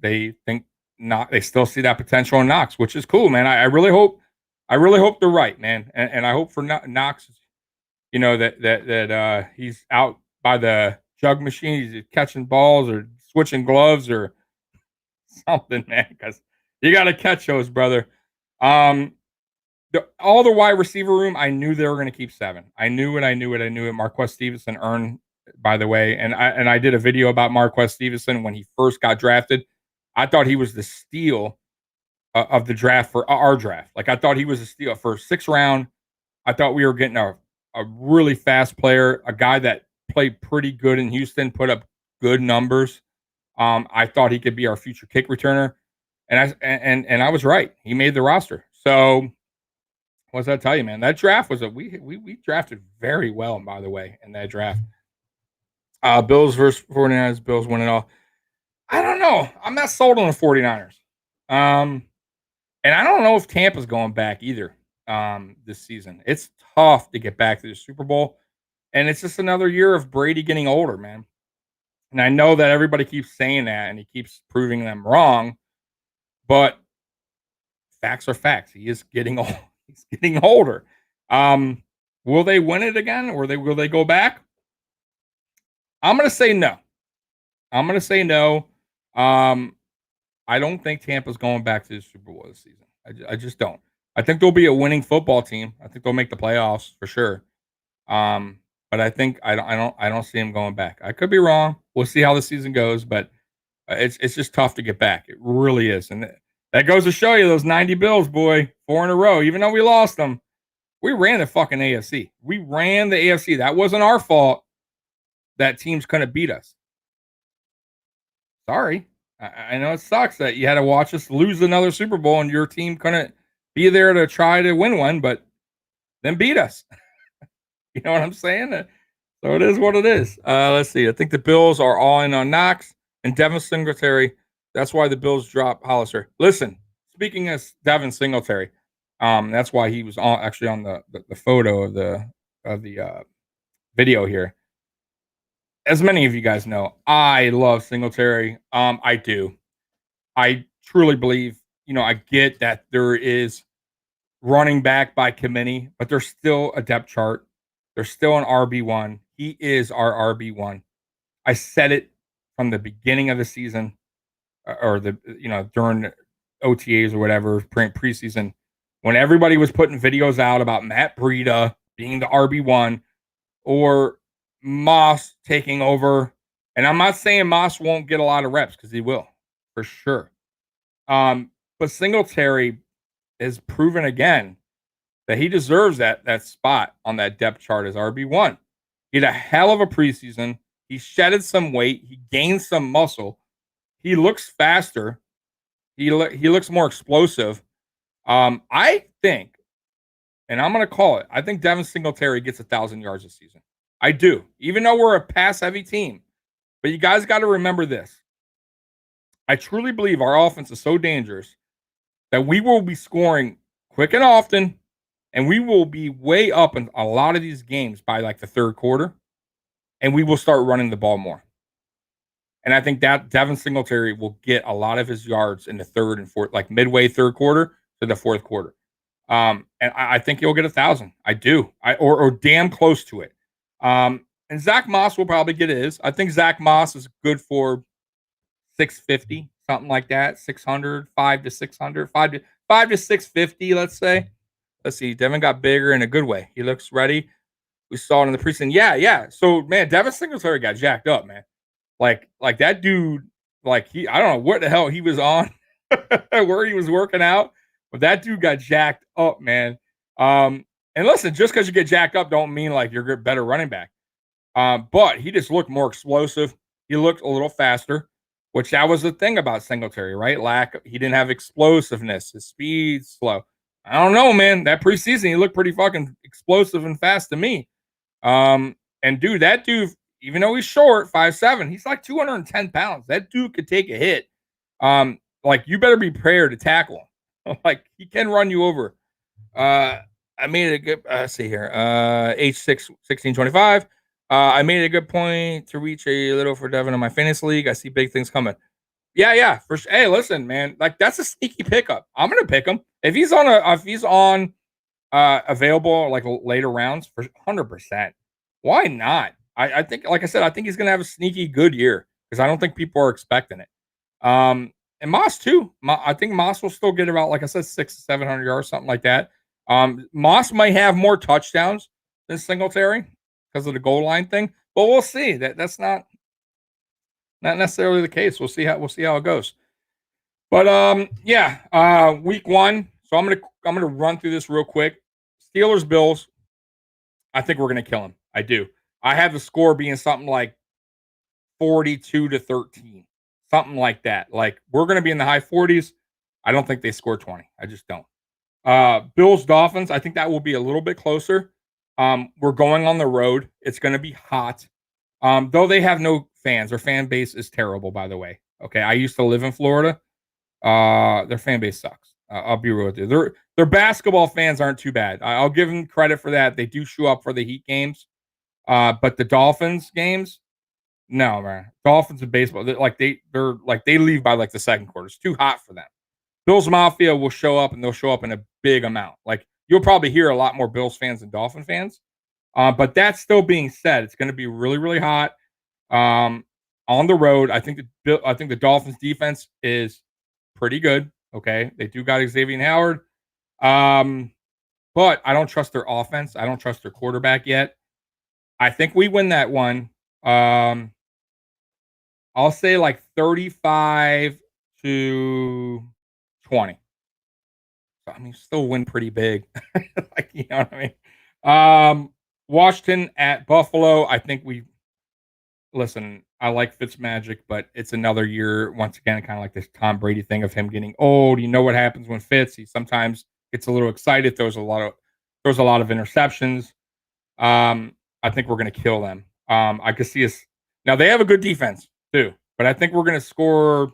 think not. They still see that potential in Knox, which is cool, man. I really hope they're right, man. And I hope for Knox, you know, that he's out by the jug machine, he's catching balls or switching gloves or something, man. Because you got to catch those, brother. All the wide receiver room, I knew they were going to keep 7. I knew it. Marquez Stevenson earned, by the way, and I did a video about Marquez Stevenson when he first got drafted. I thought he was the steal of the draft for our draft. Like, I thought he was a steal for 6th round. I thought we were getting a really fast player, a guy that played pretty good in Houston, put up good numbers. I thought he could be our future kick returner, and I was right. He made the roster. So what does that tell you, man? That draft was we drafted very well, by the way, in that draft. Bills versus 49ers. Bills win it all. I don't know. I'm not sold on the 49ers. And I don't know if Tampa's going back either this season. It's tough to get back to the Super Bowl. And it's just another year of Brady getting older, man. And I know that everybody keeps saying that and he keeps proving them wrong. But facts are facts. He is getting old. He's getting older. Will they win it again, or will they go back? I'm gonna say no. I don't think Tampa's going back to the Super Bowl this season. I just don't. I think they'll be a winning football team. I think they'll make the playoffs for sure. But I think I don't see him going back. I could be wrong. We'll see how the season goes, but it's just tough to get back. It really is, and that goes to show you those 90 Bills, boy, 4 in a row. Even though we lost them, we ran the fucking AFC. We ran the AFC. That wasn't our fault that teams couldn't beat us. Sorry. I know it sucks that you had to watch us lose another Super Bowl and your team couldn't be there to try to win one, but then beat us. You know what I'm saying? So it is what it is. Let's see. I think the Bills are all in on Knox and Devin Singletary. That's why the Bills drop Hollister. Listen, speaking of Devin Singletary, that's why he was actually on the photo of the video here. As many of you guys know, I love Singletary. I do. I truly believe, I get that there is running back by committee, but there's still a depth chart. There's still an RB1. He is our RB1. I said it from the beginning of the season or during OTAs or whatever, preseason, when everybody was putting videos out about Matt Breida being the RB1 or Moss taking over. And I'm not saying Moss won't get a lot of reps because he will, for sure. But Singletary has proven again that he deserves that spot on that depth chart as RB1. He had a hell of a preseason. He shedded some weight. He gained some muscle. He looks faster. He looks more explosive. I think, and I'm going to call it, I think Devin Singletary gets 1,000 yards this season. I do. Even though we're a pass-heavy team. But you guys got to remember this. I truly believe our offense is so dangerous that we will be scoring quick and often, and we will be way up in a lot of these games by like the third quarter, and we will start running the ball more. And I think that Devin Singletary will get a lot of his yards in the third and fourth, like midway third quarter to the fourth quarter. And I think he'll get 1,000. I do. Or damn close to it. And Zach Moss will probably get his. I think Zach Moss is good for 650, something like that. 600, 5 to 600, 5 to 650, let's say. Let's see. Devin got bigger in a good way. He looks ready. We saw it in the preseason. Yeah. So, man, Devin Singletary got jacked up, man. Like that dude, I don't know what the hell he was on, where he was working out, but that dude got jacked up, man. And listen, just because you get jacked up don't mean like you're a better running back. But he just looked more explosive. He looked a little faster, which that was the thing about Singletary, right? He didn't have explosiveness. His speed's slow. I don't know, man. That preseason, he looked pretty fucking explosive and fast to me. And dude, that dude, even though he's short, 5'7", he's like 210 pounds. That dude could take a hit. You better be prepared to tackle him. Like, he can run you over. I made a good, let's see here, H6, 1625. I made a good point to reach a little for Devin in my fantasy league. I see big things coming. Yeah, for sure. Hey, listen, man, like that's a sneaky pickup. I'm gonna pick him if he's on available like later rounds for 100%. Why not? I think, like I said, I think he's gonna have a sneaky good year because I don't think people are expecting it. And Moss too. I think Moss will still get about, like I said, 600-700 yards, something like that. Moss might have more touchdowns than Singletary because of the goal line thing, but we'll see. That's not necessarily the case. We'll see how it goes. But week one. So I'm gonna run through this real quick. Steelers Bills. I think we're gonna kill them. I do. I have the score being something like 42-13, something like that. Like, we're gonna be in the high 40s. I don't think they score 20. I just don't. Bills Dolphins. I think that will be a little bit closer. We're going on the road. It's gonna be hot. Though they have no fans. Their fan base is terrible, by the way. Okay, I used to live in Florida. Their fan base sucks. I'll be real with you. Their basketball fans aren't too bad. I'll give them credit for that. They do show up for the Heat games. But the Dolphins games, no, man. Dolphins and baseball, they leave by like the second quarter. It's too hot for them. Bills Mafia will show up, and they'll show up in a big amount. Like, you'll probably hear a lot more Bills fans than Dolphin fans. But that's still being said. It's going to be really, really hot. On the road, I think the Dolphins defense is pretty good. Okay, they do got Xavier Howard. But I don't trust their offense. I don't trust their quarterback yet. I think we win that one. I'll say like 35-20. So, I mean, still win pretty big. Like, you know what I mean? Washington at Buffalo. I think listen, I like Fitzmagic, but it's another year, once again, kind of like this Tom Brady thing of him getting old. You know what happens when Fitz, he sometimes gets a little excited, throws a lot of interceptions. I think we're going to kill them. I could see us. Now, they have a good defense too, but I think we're going to score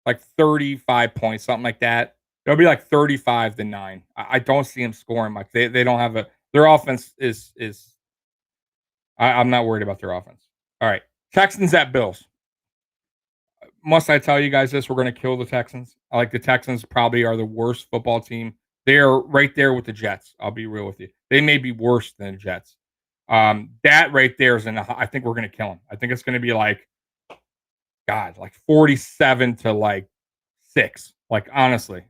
like 35 points, something like that. It'll be like 35-9. I don't see them scoring much. They don't have their offense is I'm not worried about their offense. All right. Texans at Bills. Must I tell you guys this? We're going to kill the Texans. I like the Texans probably are the worst football team. They're right there with the Jets. I'll be real with you. They may be worse than the Jets. That right there is I think we're going to kill them. I think it's going to be like 47 to like 6. Like, honestly,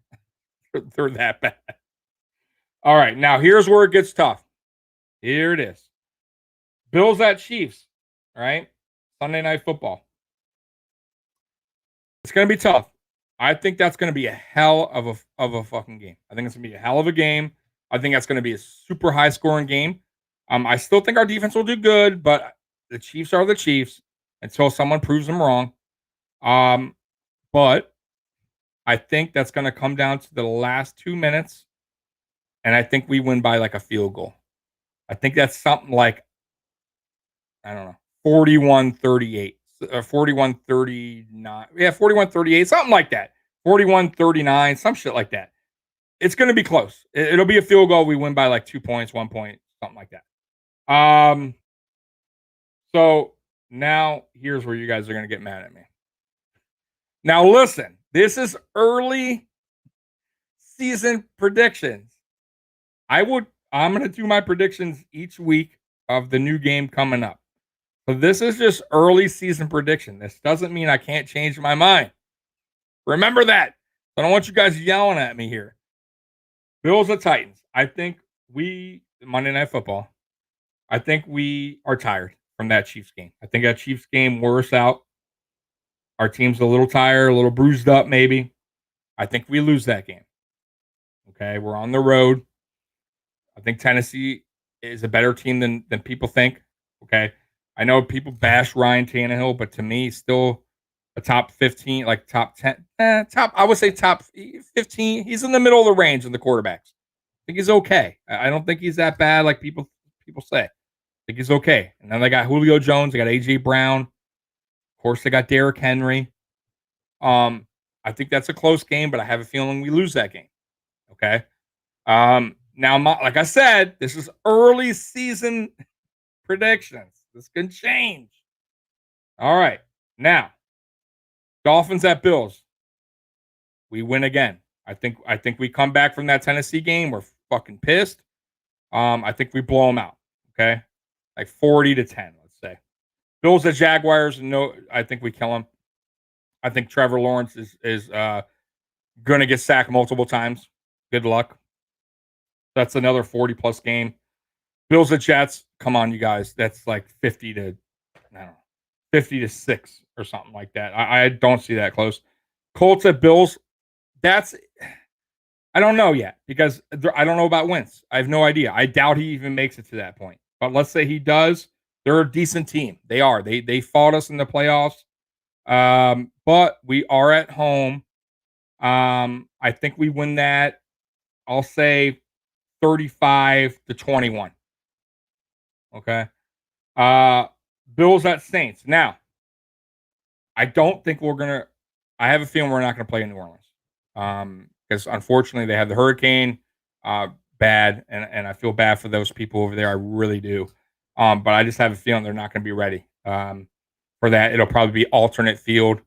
they're that bad. All right. Now, here's where it gets tough. Here it is. Bills at Chiefs. All right. Sunday Night Football. It's going to be tough. I think that's going to be a hell of a fucking game. I think it's going to be a hell of a game. I think that's going to be a super high scoring game. I still think our defense will do good, but the Chiefs are the Chiefs until someone proves them wrong. But I think that's going to come down to the last 2 minutes, and I think we win by like a field goal. I think that's something like, I don't know, 41-38 or 41-39. Yeah, 41-38, something like that. 41-39, some shit like that. It's going to be close. It'll be a field goal. We win by like 2 points, 1 point, something like that. So now here's where you guys are going to get mad at me. Now listen, this is early season predictions. I'm going to do my predictions each week of the new game coming up. So this is just early season prediction. This doesn't mean I can't change my mind. Remember that. I don't want you guys yelling at me here. Bills at Titans. I think Monday Night Football, I think we are tired from that Chiefs game. I think that Chiefs game wore us out. Our team's a little tired, a little bruised up maybe. I think we lose that game. Okay, we're on the road. I think Tennessee is a better team than people think. Okay, I know people bash Ryan Tannehill, but to me, still a top 15, like top 10, I would say top 15. He's in the middle of the range in the quarterbacks. I think he's okay. I don't think he's that bad like people say. I think he's okay. And then they got Julio Jones. They got A.J. Brown. Of course, they got Derrick Henry. I think that's a close game, but I have a feeling we lose that game. Okay. Now, like I said, this is early season predictions. This can change. All right. Now, Dolphins at Bills. We win again. I think we come back from that Tennessee game. We're fucking pissed. I think we blow them out. Okay. Like 40-10, let's say. Bills at Jaguars. No, I think we kill them. I think Trevor Lawrence is going to get sacked multiple times. Good luck. That's another 40-plus game. Bills at Jets. Come on, you guys. That's like 50-6 or something like that. I don't see that close. Colts at Bills. I don't know yet because I don't know about Wentz. I have no idea. I doubt he even makes it to that point. But let's say he does. They're a decent team. They are. They fought us in the playoffs. But we are at home. I think we win that. I'll say 35-21. Okay. Bills at Saints. Now, I don't think I have a feeling we're not gonna play in New Orleans. Because unfortunately they have the hurricane, bad, and I feel bad for those people over there. I really do. But I just have a feeling they're not gonna be ready. For that, it'll probably be alternate field.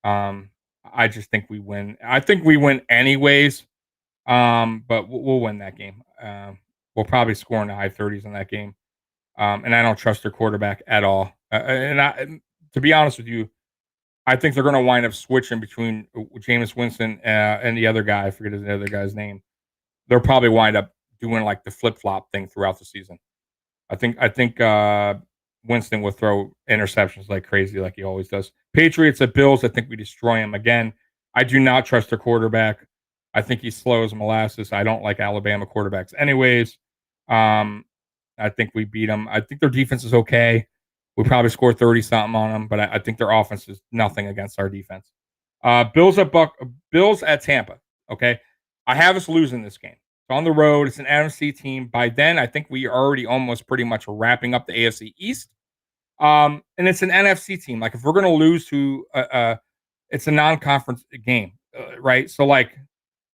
I just think we win. I think we win anyways. But we'll win that game. We'll probably score in the high 30s in that game. And I don't trust their quarterback at all. To be honest with you, I think they're going to wind up switching between Jameis Winston and the other guy. I forget the other guy's name. They'll probably wind up doing like the flip flop thing throughout the season. I think Winston will throw interceptions like crazy, like he always does. Patriots at Bills. I think we destroy him again. I do not trust their quarterback. I think he's slow as molasses. I don't like Alabama quarterbacks, anyways. I think we beat them. I think their defense is okay. We probably score 30 something on them, but I think their offense is nothing against our defense. Bills at Tampa. Okay, I have us losing this game. It's on the road. It's an NFC team. By then, I think we are already almost pretty much wrapping up the AFC East. And it's an NFC team. Like if we're going to lose to, it's a non-conference game, right? So like,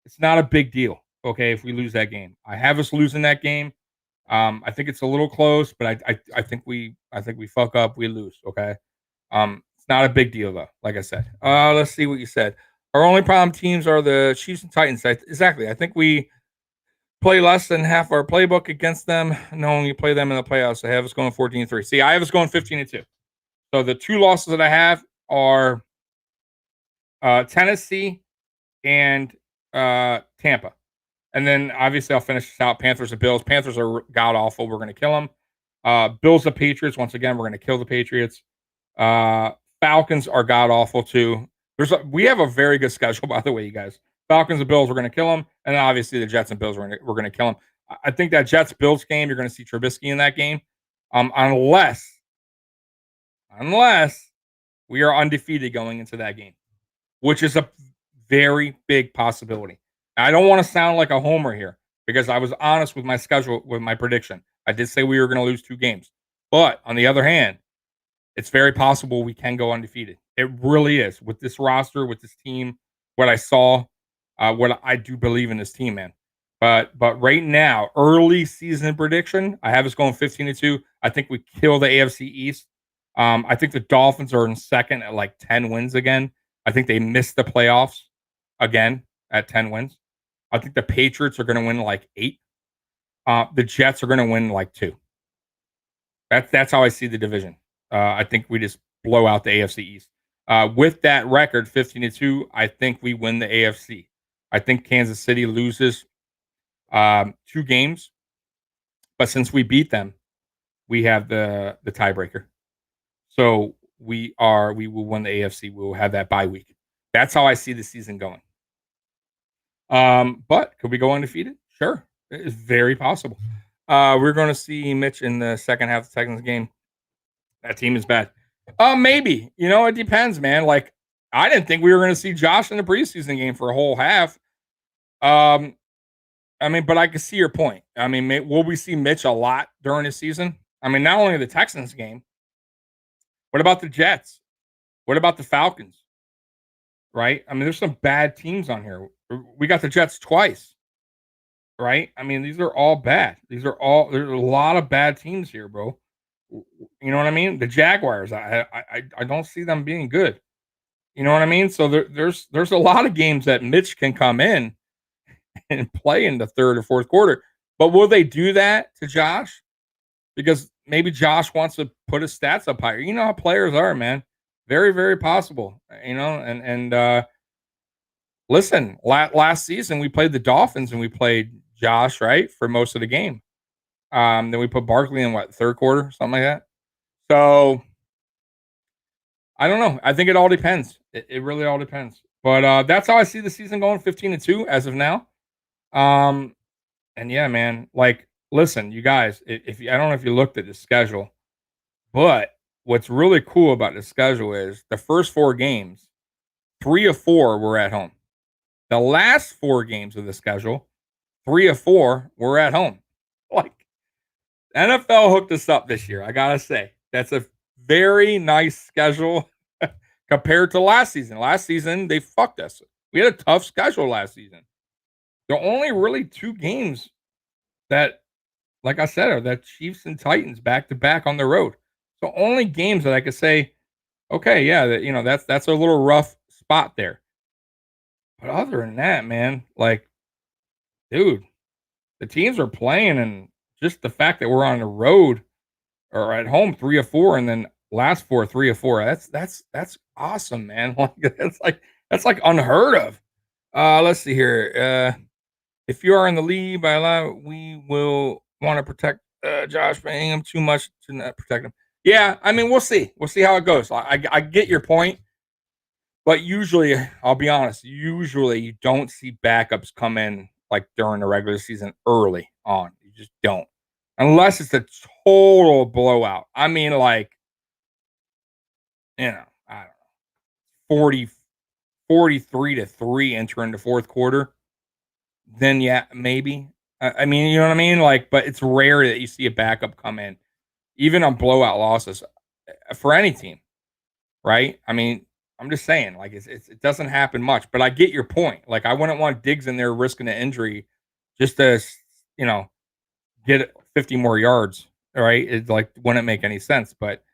it's not a big deal. Okay, if we lose that game, I have us losing that game. I think it's a little close, but I think we fuck up, we lose. Okay. It's not a big deal though. Like I said. Let's see what you said. Our only problem teams are the Chiefs and Titans. Exactly. I think we play less than half our playbook against them, knowing you play them in the playoffs. I have us going 14-3. See, I have us going 15-2. So the two losses that I have are Tennessee and Tampa. And then obviously I'll finish this out. Panthers and Bills. Panthers are god awful. We're going to kill them. Bills and Patriots. Once again, we're going to kill the Patriots. Falcons are god awful too. We have a very good schedule, by the way, you guys. Falcons and Bills, we're going to kill them, and then obviously the Jets and Bills, we're going to kill them. I think that Jets-Bills game, you're going to see Trubisky in that game, unless we are undefeated going into that game, which is a very big possibility. I don't want to sound like a homer here because I was honest with my schedule, with my prediction. I did say we were going to lose 2 games. But on the other hand, it's very possible we can go undefeated. It really is. With this roster, with this team, what I saw, what I do believe in this team, man. But right now, early season prediction, I have us going 15-2. I think we kill the AFC East. I think the Dolphins are in second at like 10 wins again. I think they missed the playoffs again at 10 wins. I think the Patriots are going to win like 8. The Jets are going to win like 2. That's how I see the division. I think we just blow out the AFC East. With that record, 15-2, I think we win the AFC. I think Kansas City loses 2 games, but since we beat them, we have the tiebreaker. So we will win the AFC. We will have that bye week. That's how I see the season going. But could we go undefeated? Sure, it's very possible. We're going to see Mitch in the second half of the Texans game. That team is bad. Maybe. It depends, man. Like, I didn't think we were going to see Josh in the preseason game for a whole half. But I can see your point. Will we see Mitch a lot during the season? Not only the Texans game. What about the Jets? What about the Falcons? Right? There's some bad teams on here. We got the Jets twice. Right? These are all bad. There's a lot of bad teams here, bro. You know what I mean? The Jaguars, I don't see them being good. You know what I mean? So there's a lot of games that Mitch can come in and play in the third or fourth quarter. But will they do that to Josh? Because maybe Josh wants to put his stats up higher. You know how players are, man. Very, very possible. Listen, last season we played the Dolphins and we played Josh, right, for most of the game. Then we put Barkley in third quarter, something like that. So I don't know. I think it all depends. It really all depends. But that's how I see the season going, 15-2 as of now. And yeah, man. Like, listen, you guys. I don't know if you looked at the schedule, but what's really cool about the schedule is the first 4 games, 3 of 4 were at home. The last 4 games of the schedule, 3 of 4 were at home. Like, NFL hooked us up this year. I gotta say, that's a very nice schedule compared to last season. Last season, they fucked us. We had a tough schedule last season. The only really 2 games that, like I said, are the Chiefs and Titans back to back on the road. So only games that I could say, okay, yeah, that's a little rough spot there. But other than that, man, like, dude, the teams are playing, and just the fact that we're on the road or at home 3 of 4, and then last 4 3 of 4. That's awesome, man. Like that's like unheard of. Let's see here. If you are in the lead by a lot, we will want to protect Josh, paying him too much to not protect him. Yeah, we'll see. We'll see how it goes. I get your point, but usually, I'll be honest. Usually, you don't see backups come in like during the regular season early on. You just don't. Unless it's a total blowout. I don't know, 43-3 entering the fourth quarter. Then, yeah, maybe. You know what I mean? Like, but it's rare that you see a backup come in, even on blowout losses for any team, right? I'm just saying, like, it doesn't happen much. But I get your point. Like, I wouldn't want Diggs in there risking an injury just to, get 50 more yards, right? It wouldn't make any sense. But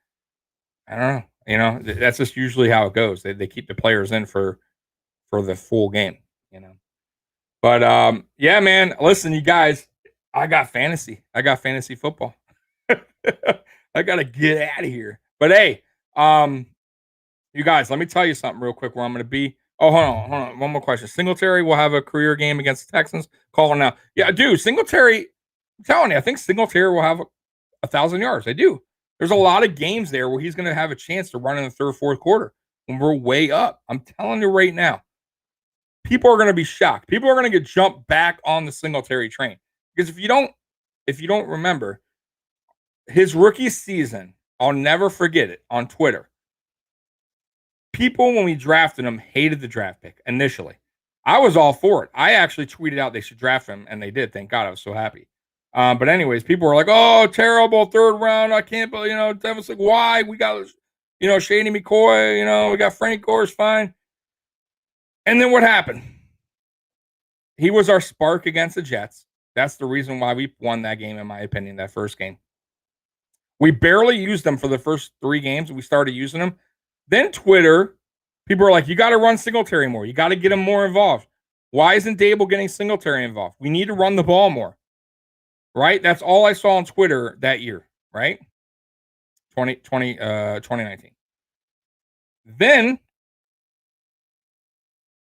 I don't know. That's just usually how it goes. They keep the players in for the full game. But yeah, man. Listen, you guys, I got fantasy football. I gotta get out of here. But hey, you guys, let me tell you something real quick where I'm gonna be. Oh, hold on. One more question. Singletary will have a career game against the Texans. Call him now. Yeah, dude, Singletary. I'm telling you, I think Singletary will have 1,000 yards. I do. There's a lot of games there where he's going to have a chance to run in the third, fourth quarter when we're way up. I'm telling you right now, people are going to be shocked. People are going to get jumped back on the Singletary train Because if you don't remember his rookie season, I'll never forget it on Twitter. People, when we drafted him, hated the draft pick initially. I was all for it. I actually tweeted out they should draft him, and they did. Thank God, I was so happy. But anyways, people were like, "Oh, terrible third round. I can't believe, Devin's like, why? We got, Shady McCoy. We got Frank Gore's fine." And then what happened? He was our spark against the Jets. That's the reason why we won that game, in my opinion, that first game. We barely used them for the first 3 games. We started using them. Then Twitter, people are like, you got to run Singletary more. You got to get him more involved. Why isn't Dable getting Singletary involved? We need to run the ball more. Right? That's all I saw on Twitter that year. Right? 2019. Then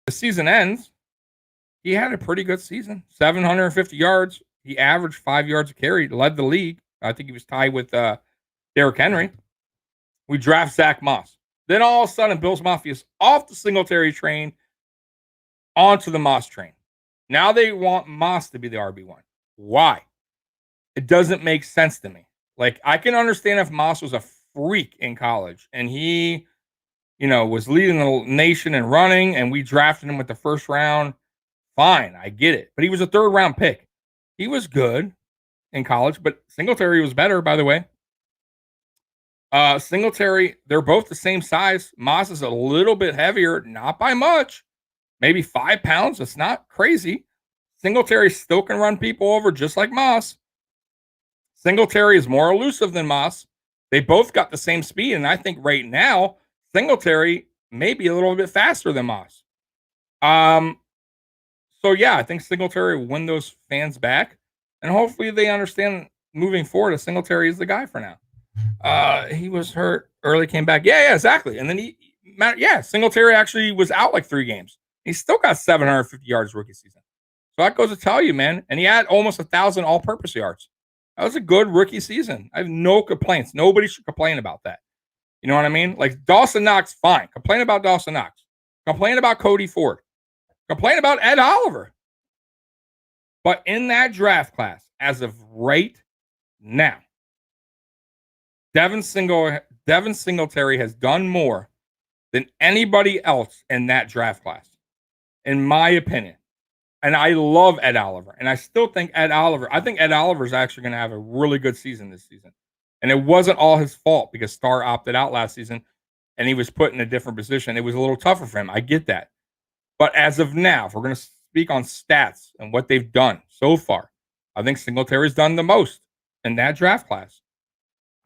the season ends. He had a pretty good season. 750 yards. He averaged 5 yards a carry. Led the league. I think he was tied with Derrick Henry. We draft Zach Moss. Then all of a sudden, Bills Mafia's off the Singletary train onto the Moss train. Now they want Moss to be the RB1. Why? It doesn't make sense to me. Like, I can understand if Moss was a freak in college and he, was leading the nation in running and we drafted him with the first round. Fine, I get it. But he was a 3rd round pick. He was good in college, but Singletary was better, by the way. Singletary, they're both the same size. Moss is a little bit heavier, not by much, maybe 5 pounds. It's not crazy. Singletary still can run people over just like Moss. Singletary is more elusive than Moss. They both got the same speed, and I think right now Singletary may be a little bit faster than Moss. So yeah, I think Singletary will win those fans back, and hopefully they understand moving forward that Singletary is the guy for now. He was hurt early, came back. Yeah, exactly. And then Singletary actually was out like 3 games. He still got 750 yards rookie season. So that goes to tell you, man. And he had almost 1,000 all-purpose yards. That was a good rookie season. I have no complaints. Nobody should complain about that. You know what I mean? Like Dawson Knox, fine. Complain about Dawson Knox. Complain about Cody Ford. Complain about Ed Oliver. But in that draft class, as of right now, Devin Singletary has done more than anybody else in that draft class, in my opinion. And I love Ed Oliver. And I still think Ed Oliver is actually going to have a really good season this season. And it wasn't all his fault because Starr opted out last season and he was put in a different position. It was a little tougher for him. I get that. But as of now, if we're going to speak on stats and what they've done so far, I think Singletary's done the most in that draft class.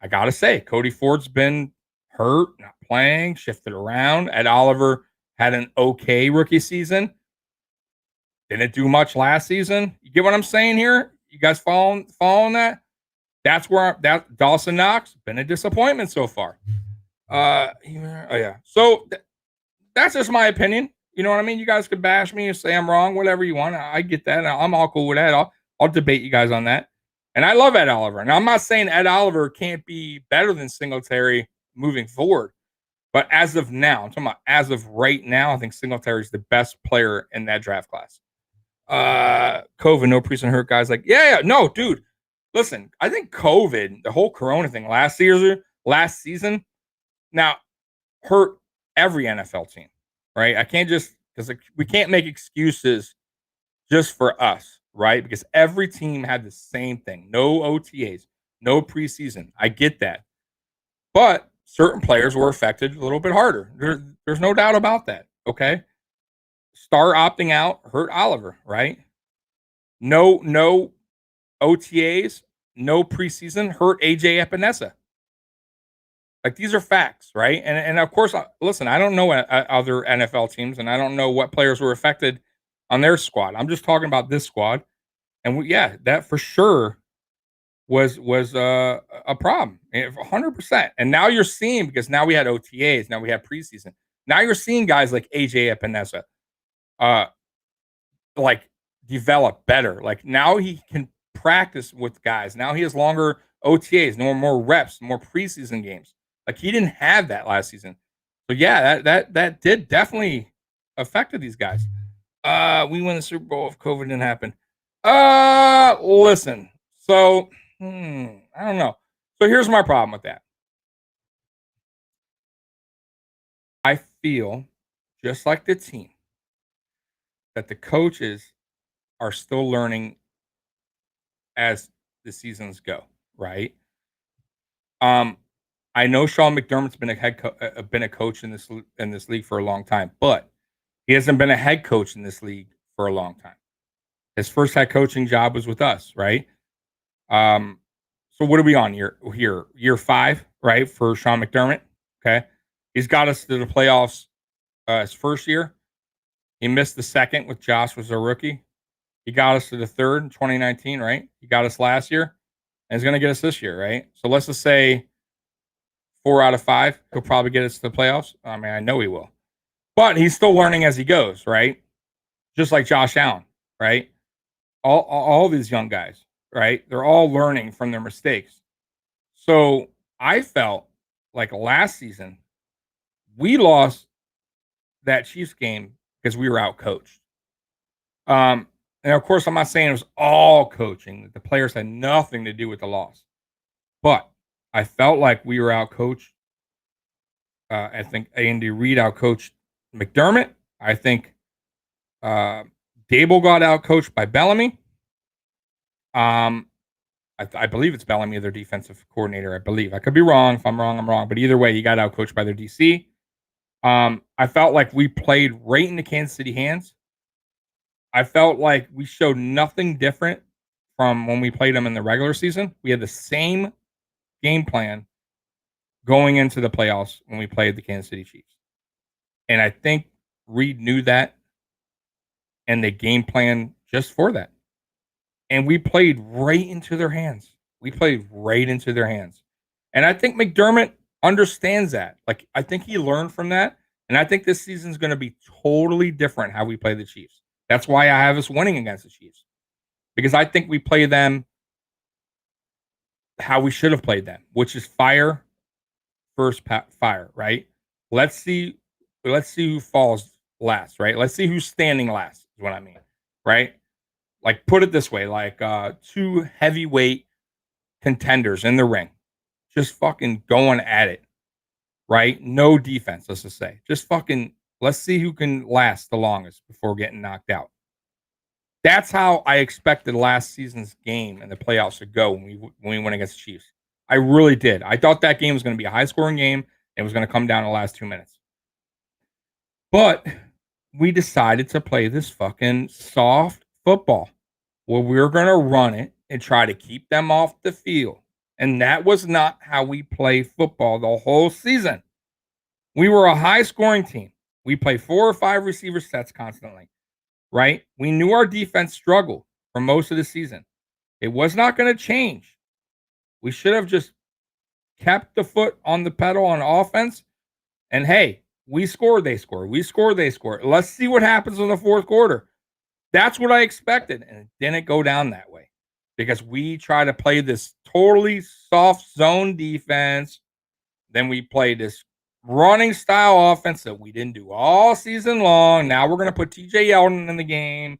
I got to say, Cody Ford's been hurt, not playing, shifted around. Ed Oliver had an okay rookie season. Didn't do much last season. You get what I'm saying here? You guys following that? That's where Dawson Knox been a disappointment so far. Yeah. So that's just my opinion. You know what I mean? You guys could bash me and say I'm wrong, whatever you want. I get that. I'm all cool with that. I'll debate you guys on that. And I love Ed Oliver. And I'm not saying Ed Oliver can't be better than Singletary moving forward. But as of now, I'm talking about as of right now, I think Singletary is the best player in that draft class. COVID, no preseason hurt guys. Like, yeah, no, dude. Listen, I think COVID, the whole Corona thing last season, now hurt every NFL team, right? I can't just because we can't make excuses just for us, right? Because every team had the same thing: no OTAs, no preseason. I get that, but certain players were affected a little bit harder. There's no doubt about that. Okay, Starr opting out hurt Oliver, right? No OTAs, no preseason hurt AJ Epinesa. Like these are facts, right? And of course, listen, I don't know other NFL teams, and I don't know what players were affected on their squad. I'm just talking about this squad, and that for sure was a problem, 100%. And now you're seeing because now we had OTAs, now we have preseason. Now you're seeing guys like AJ Epinesa, like develop better. Like now he can practice with guys. Now he has longer OTAs, more reps, more preseason games. Like he didn't have that last season. So yeah, that did definitely affected these guys. We win the Super Bowl if COVID didn't happen. Listen. So, I don't know. So here's my problem with that. I feel just like the team that the coaches are still learning as the seasons go, right? Um, I know Sean McDermott's been been a coach in this league for a long time, but he hasn't been a head coach in this league for a long time. His first head coaching job was with us, right? Um, so what are we on year 5, right, for Sean McDermott? Okay, he's got us to the playoffs his first year. He missed the second with Josh was a rookie. He got us to the third in 2019, right? He got us last year, and he's going to get us this year, right? So let's just say 4 out of 5, he'll probably get us to the playoffs. I mean, I know he will, but he's still learning as he goes, right? Just like Josh Allen, right? All these young guys, right? They're all learning from their mistakes. So I felt like last season we lost that Chiefs game because we were out coached. And of course, I'm not saying it was all coaching; the players had nothing to do with the loss. But I felt like we were out coached. I think Andy Reid out coached McDermott. I think uh, Dable got out coached by Bellamy. Um, I believe it's Bellamy, their defensive coordinator. I believe. I could be wrong. If I'm wrong, I'm wrong. But either way, he got out coached by their DC. I felt like we played right in the Kansas City hands. I felt like we showed nothing different from when we played them in the regular season. We had the same game plan going into the playoffs when we played the Kansas City Chiefs. And I think Reed knew that and they game plan just for that. And we played right into their hands. We played right into their hands. And I think McDermott understands that. Like, I think he learned from that. And I think this season's going to be totally different how we play the Chiefs. That's why I have us winning against the Chiefs. Because I think we play them how we should have played them, which is fire first fire, right? Let's see who falls last, right? Let's see who's standing last, is what I mean. Right? Like, put it this way, like two heavyweight contenders in the ring, just fucking going at it, right? No defense, let's just say. Just fucking let's see who can last the longest before getting knocked out. That's how I expected last season's game and the playoffs to go when we went against the Chiefs. I really did. I thought that game was going to be a high scoring game. It was going to come down to the last 2 minutes. But we decided to play this fucking soft football where we were going to run it and try to keep them off the field. And that was not how we play football the whole season. We were a high scoring team. We play 4 or 5 receiver sets constantly, right? We knew our defense struggled for most of the season. It was not going to change. We should have just kept the foot on the pedal on offense. And hey, we scored, they scored. We scored, they scored. Let's see what happens in the fourth quarter. That's what I expected. And it didn't go down that way because we try to play this totally soft zone defense. Then we played this running style offense that we didn't do all season long. Now we're going to put TJ Yeldon in the game.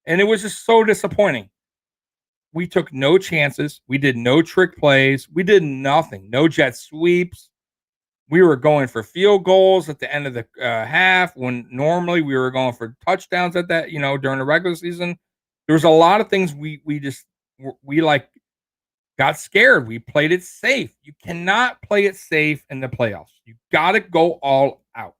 And it was just so disappointing. We took no chances. We did no trick plays. We did nothing. No jet sweeps. We were going for field goals at the end of the half when normally we were going for touchdowns at that, during the regular season. There was a lot of things we like got scared. We played it safe. You cannot play it safe in the playoffs. You got to go all out.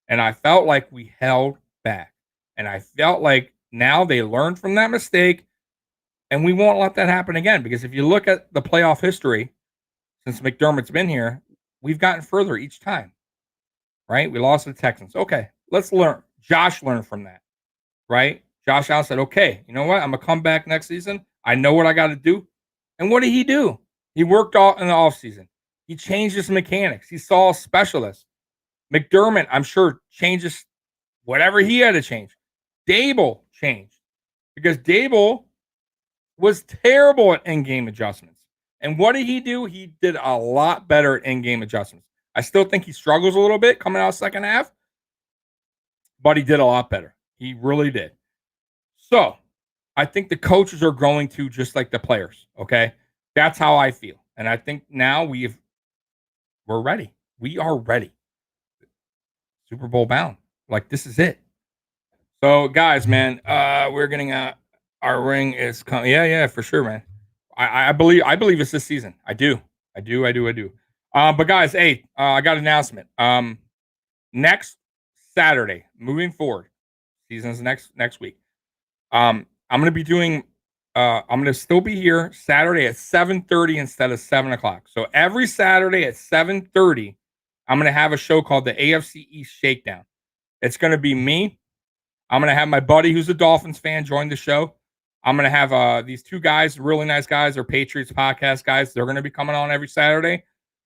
And I felt like we held back. And I felt like now they learned from that mistake and we won't let that happen again. Because if you look at the playoff history since McDermott's been here, we've gotten further each time, right? We lost to the Texans. Okay, let's learn. Josh learned from that, right? Josh Allen said, okay, you know what? I'm going to come back next season. I know what I got to do. And what did he do? He worked all in the offseason. He changed his mechanics. He saw a specialist. McDermott, I'm sure, changes whatever he had to change. Dable changed because Dable was terrible at in-game adjustments. And what did he do? He did a lot better at in-game adjustments. I still think he struggles a little bit coming out second half, but he did a lot better. He really did. So I think the coaches are going to just like the players. Okay, that's how I feel, and I think now we're ready. We are ready. Super Bowl bound. Like this is it. So, guys, man, we're getting our ring is coming. Yeah, yeah, for sure, man. I believe it's this season. I do. I do. But guys, hey, I got an announcement. Next Saturday, moving forward, season's next week. I'm gonna be doing. I'm gonna still be here Saturday at 7:30 instead of 7 o'clock. So every Saturday at 7:30, I'm gonna have a show called the AFC East Shakedown. It's gonna be me. I'm gonna have my buddy who's a Dolphins fan join the show. I'm gonna have these two guys, really nice guys, they're Patriots podcast guys. They're gonna be coming on every Saturday.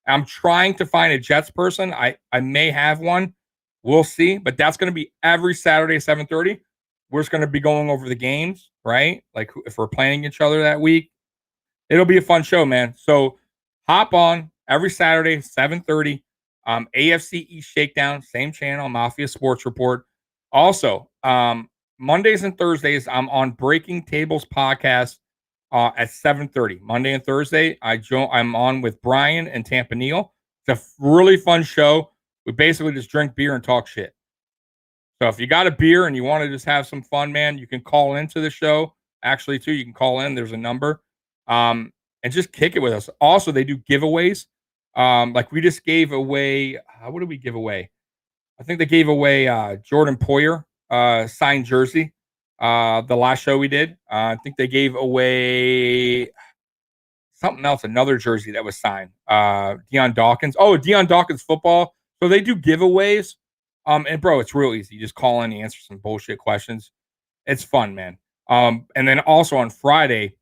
I'm trying to find a Jets person. I may have one. We'll see, but that's gonna be every Saturday at 7:30. We're just gonna be going over the games, right? Like if we're playing each other that week. It'll be a fun show, man. So hop on every Saturday, 7:30. AFC East Shakedown, same channel, Mafia Sports Report. Also, Mondays and Thursdays, I'm on Breaking Tables podcast at 7:30. Monday and Thursday, I'm on with Brian and Tampa Neal. It's a really fun show. We basically just drink beer and talk shit. So if you got a beer and you want to just have some fun, man, you can call into the show. Actually, too, you can call in. There's a number, and just kick it with us. Also, they do giveaways. Like we just gave away. What did we give away? I think they gave away Jordan Poyer signed jersey. The last show we did. I think they gave away something else, another jersey that was signed. Deion Dawkins. Oh, Deion Dawkins football. So they do giveaways. And bro, it's real easy. You just call in, you answer some bullshit questions. It's fun, man. And then also on Friday,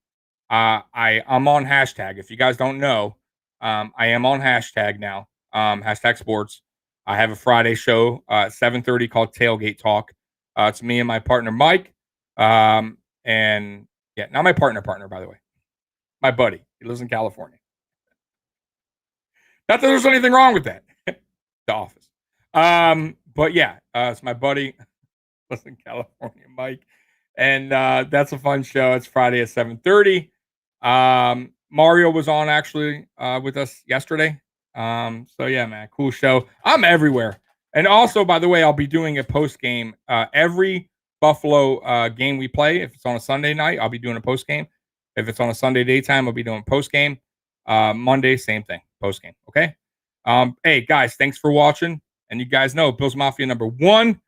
I'm on hashtag. If you guys don't know, I am on hashtag now. Hashtag sports. I have a Friday show at 7:30 called Tailgate Talk. It's me and my partner Mike. And yeah, not my partner, by the way. My buddy. He lives in California. Not that there's anything wrong with that. The office. But yeah, it's my buddy lives in California, Mike. And that's a fun show. It's Friday at 7:30. Mario was on actually with us yesterday. So yeah, man, cool show. I'm everywhere. And also, by the way, I'll be doing a post game every Buffalo game we play. If it's on a Sunday night, I'll be doing a post game. If it's on a Sunday daytime, I'll be doing post game. Monday, same thing, post game. Okay. Hey guys, thanks for watching. And you guys know Bills Mafia #1.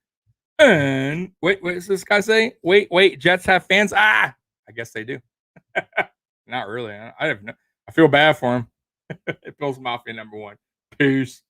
And wait, what does this guy say? Wait, Jets have fans? I guess they do. Not really. I have no, I feel bad for him. Bills Mafia #1. Peace.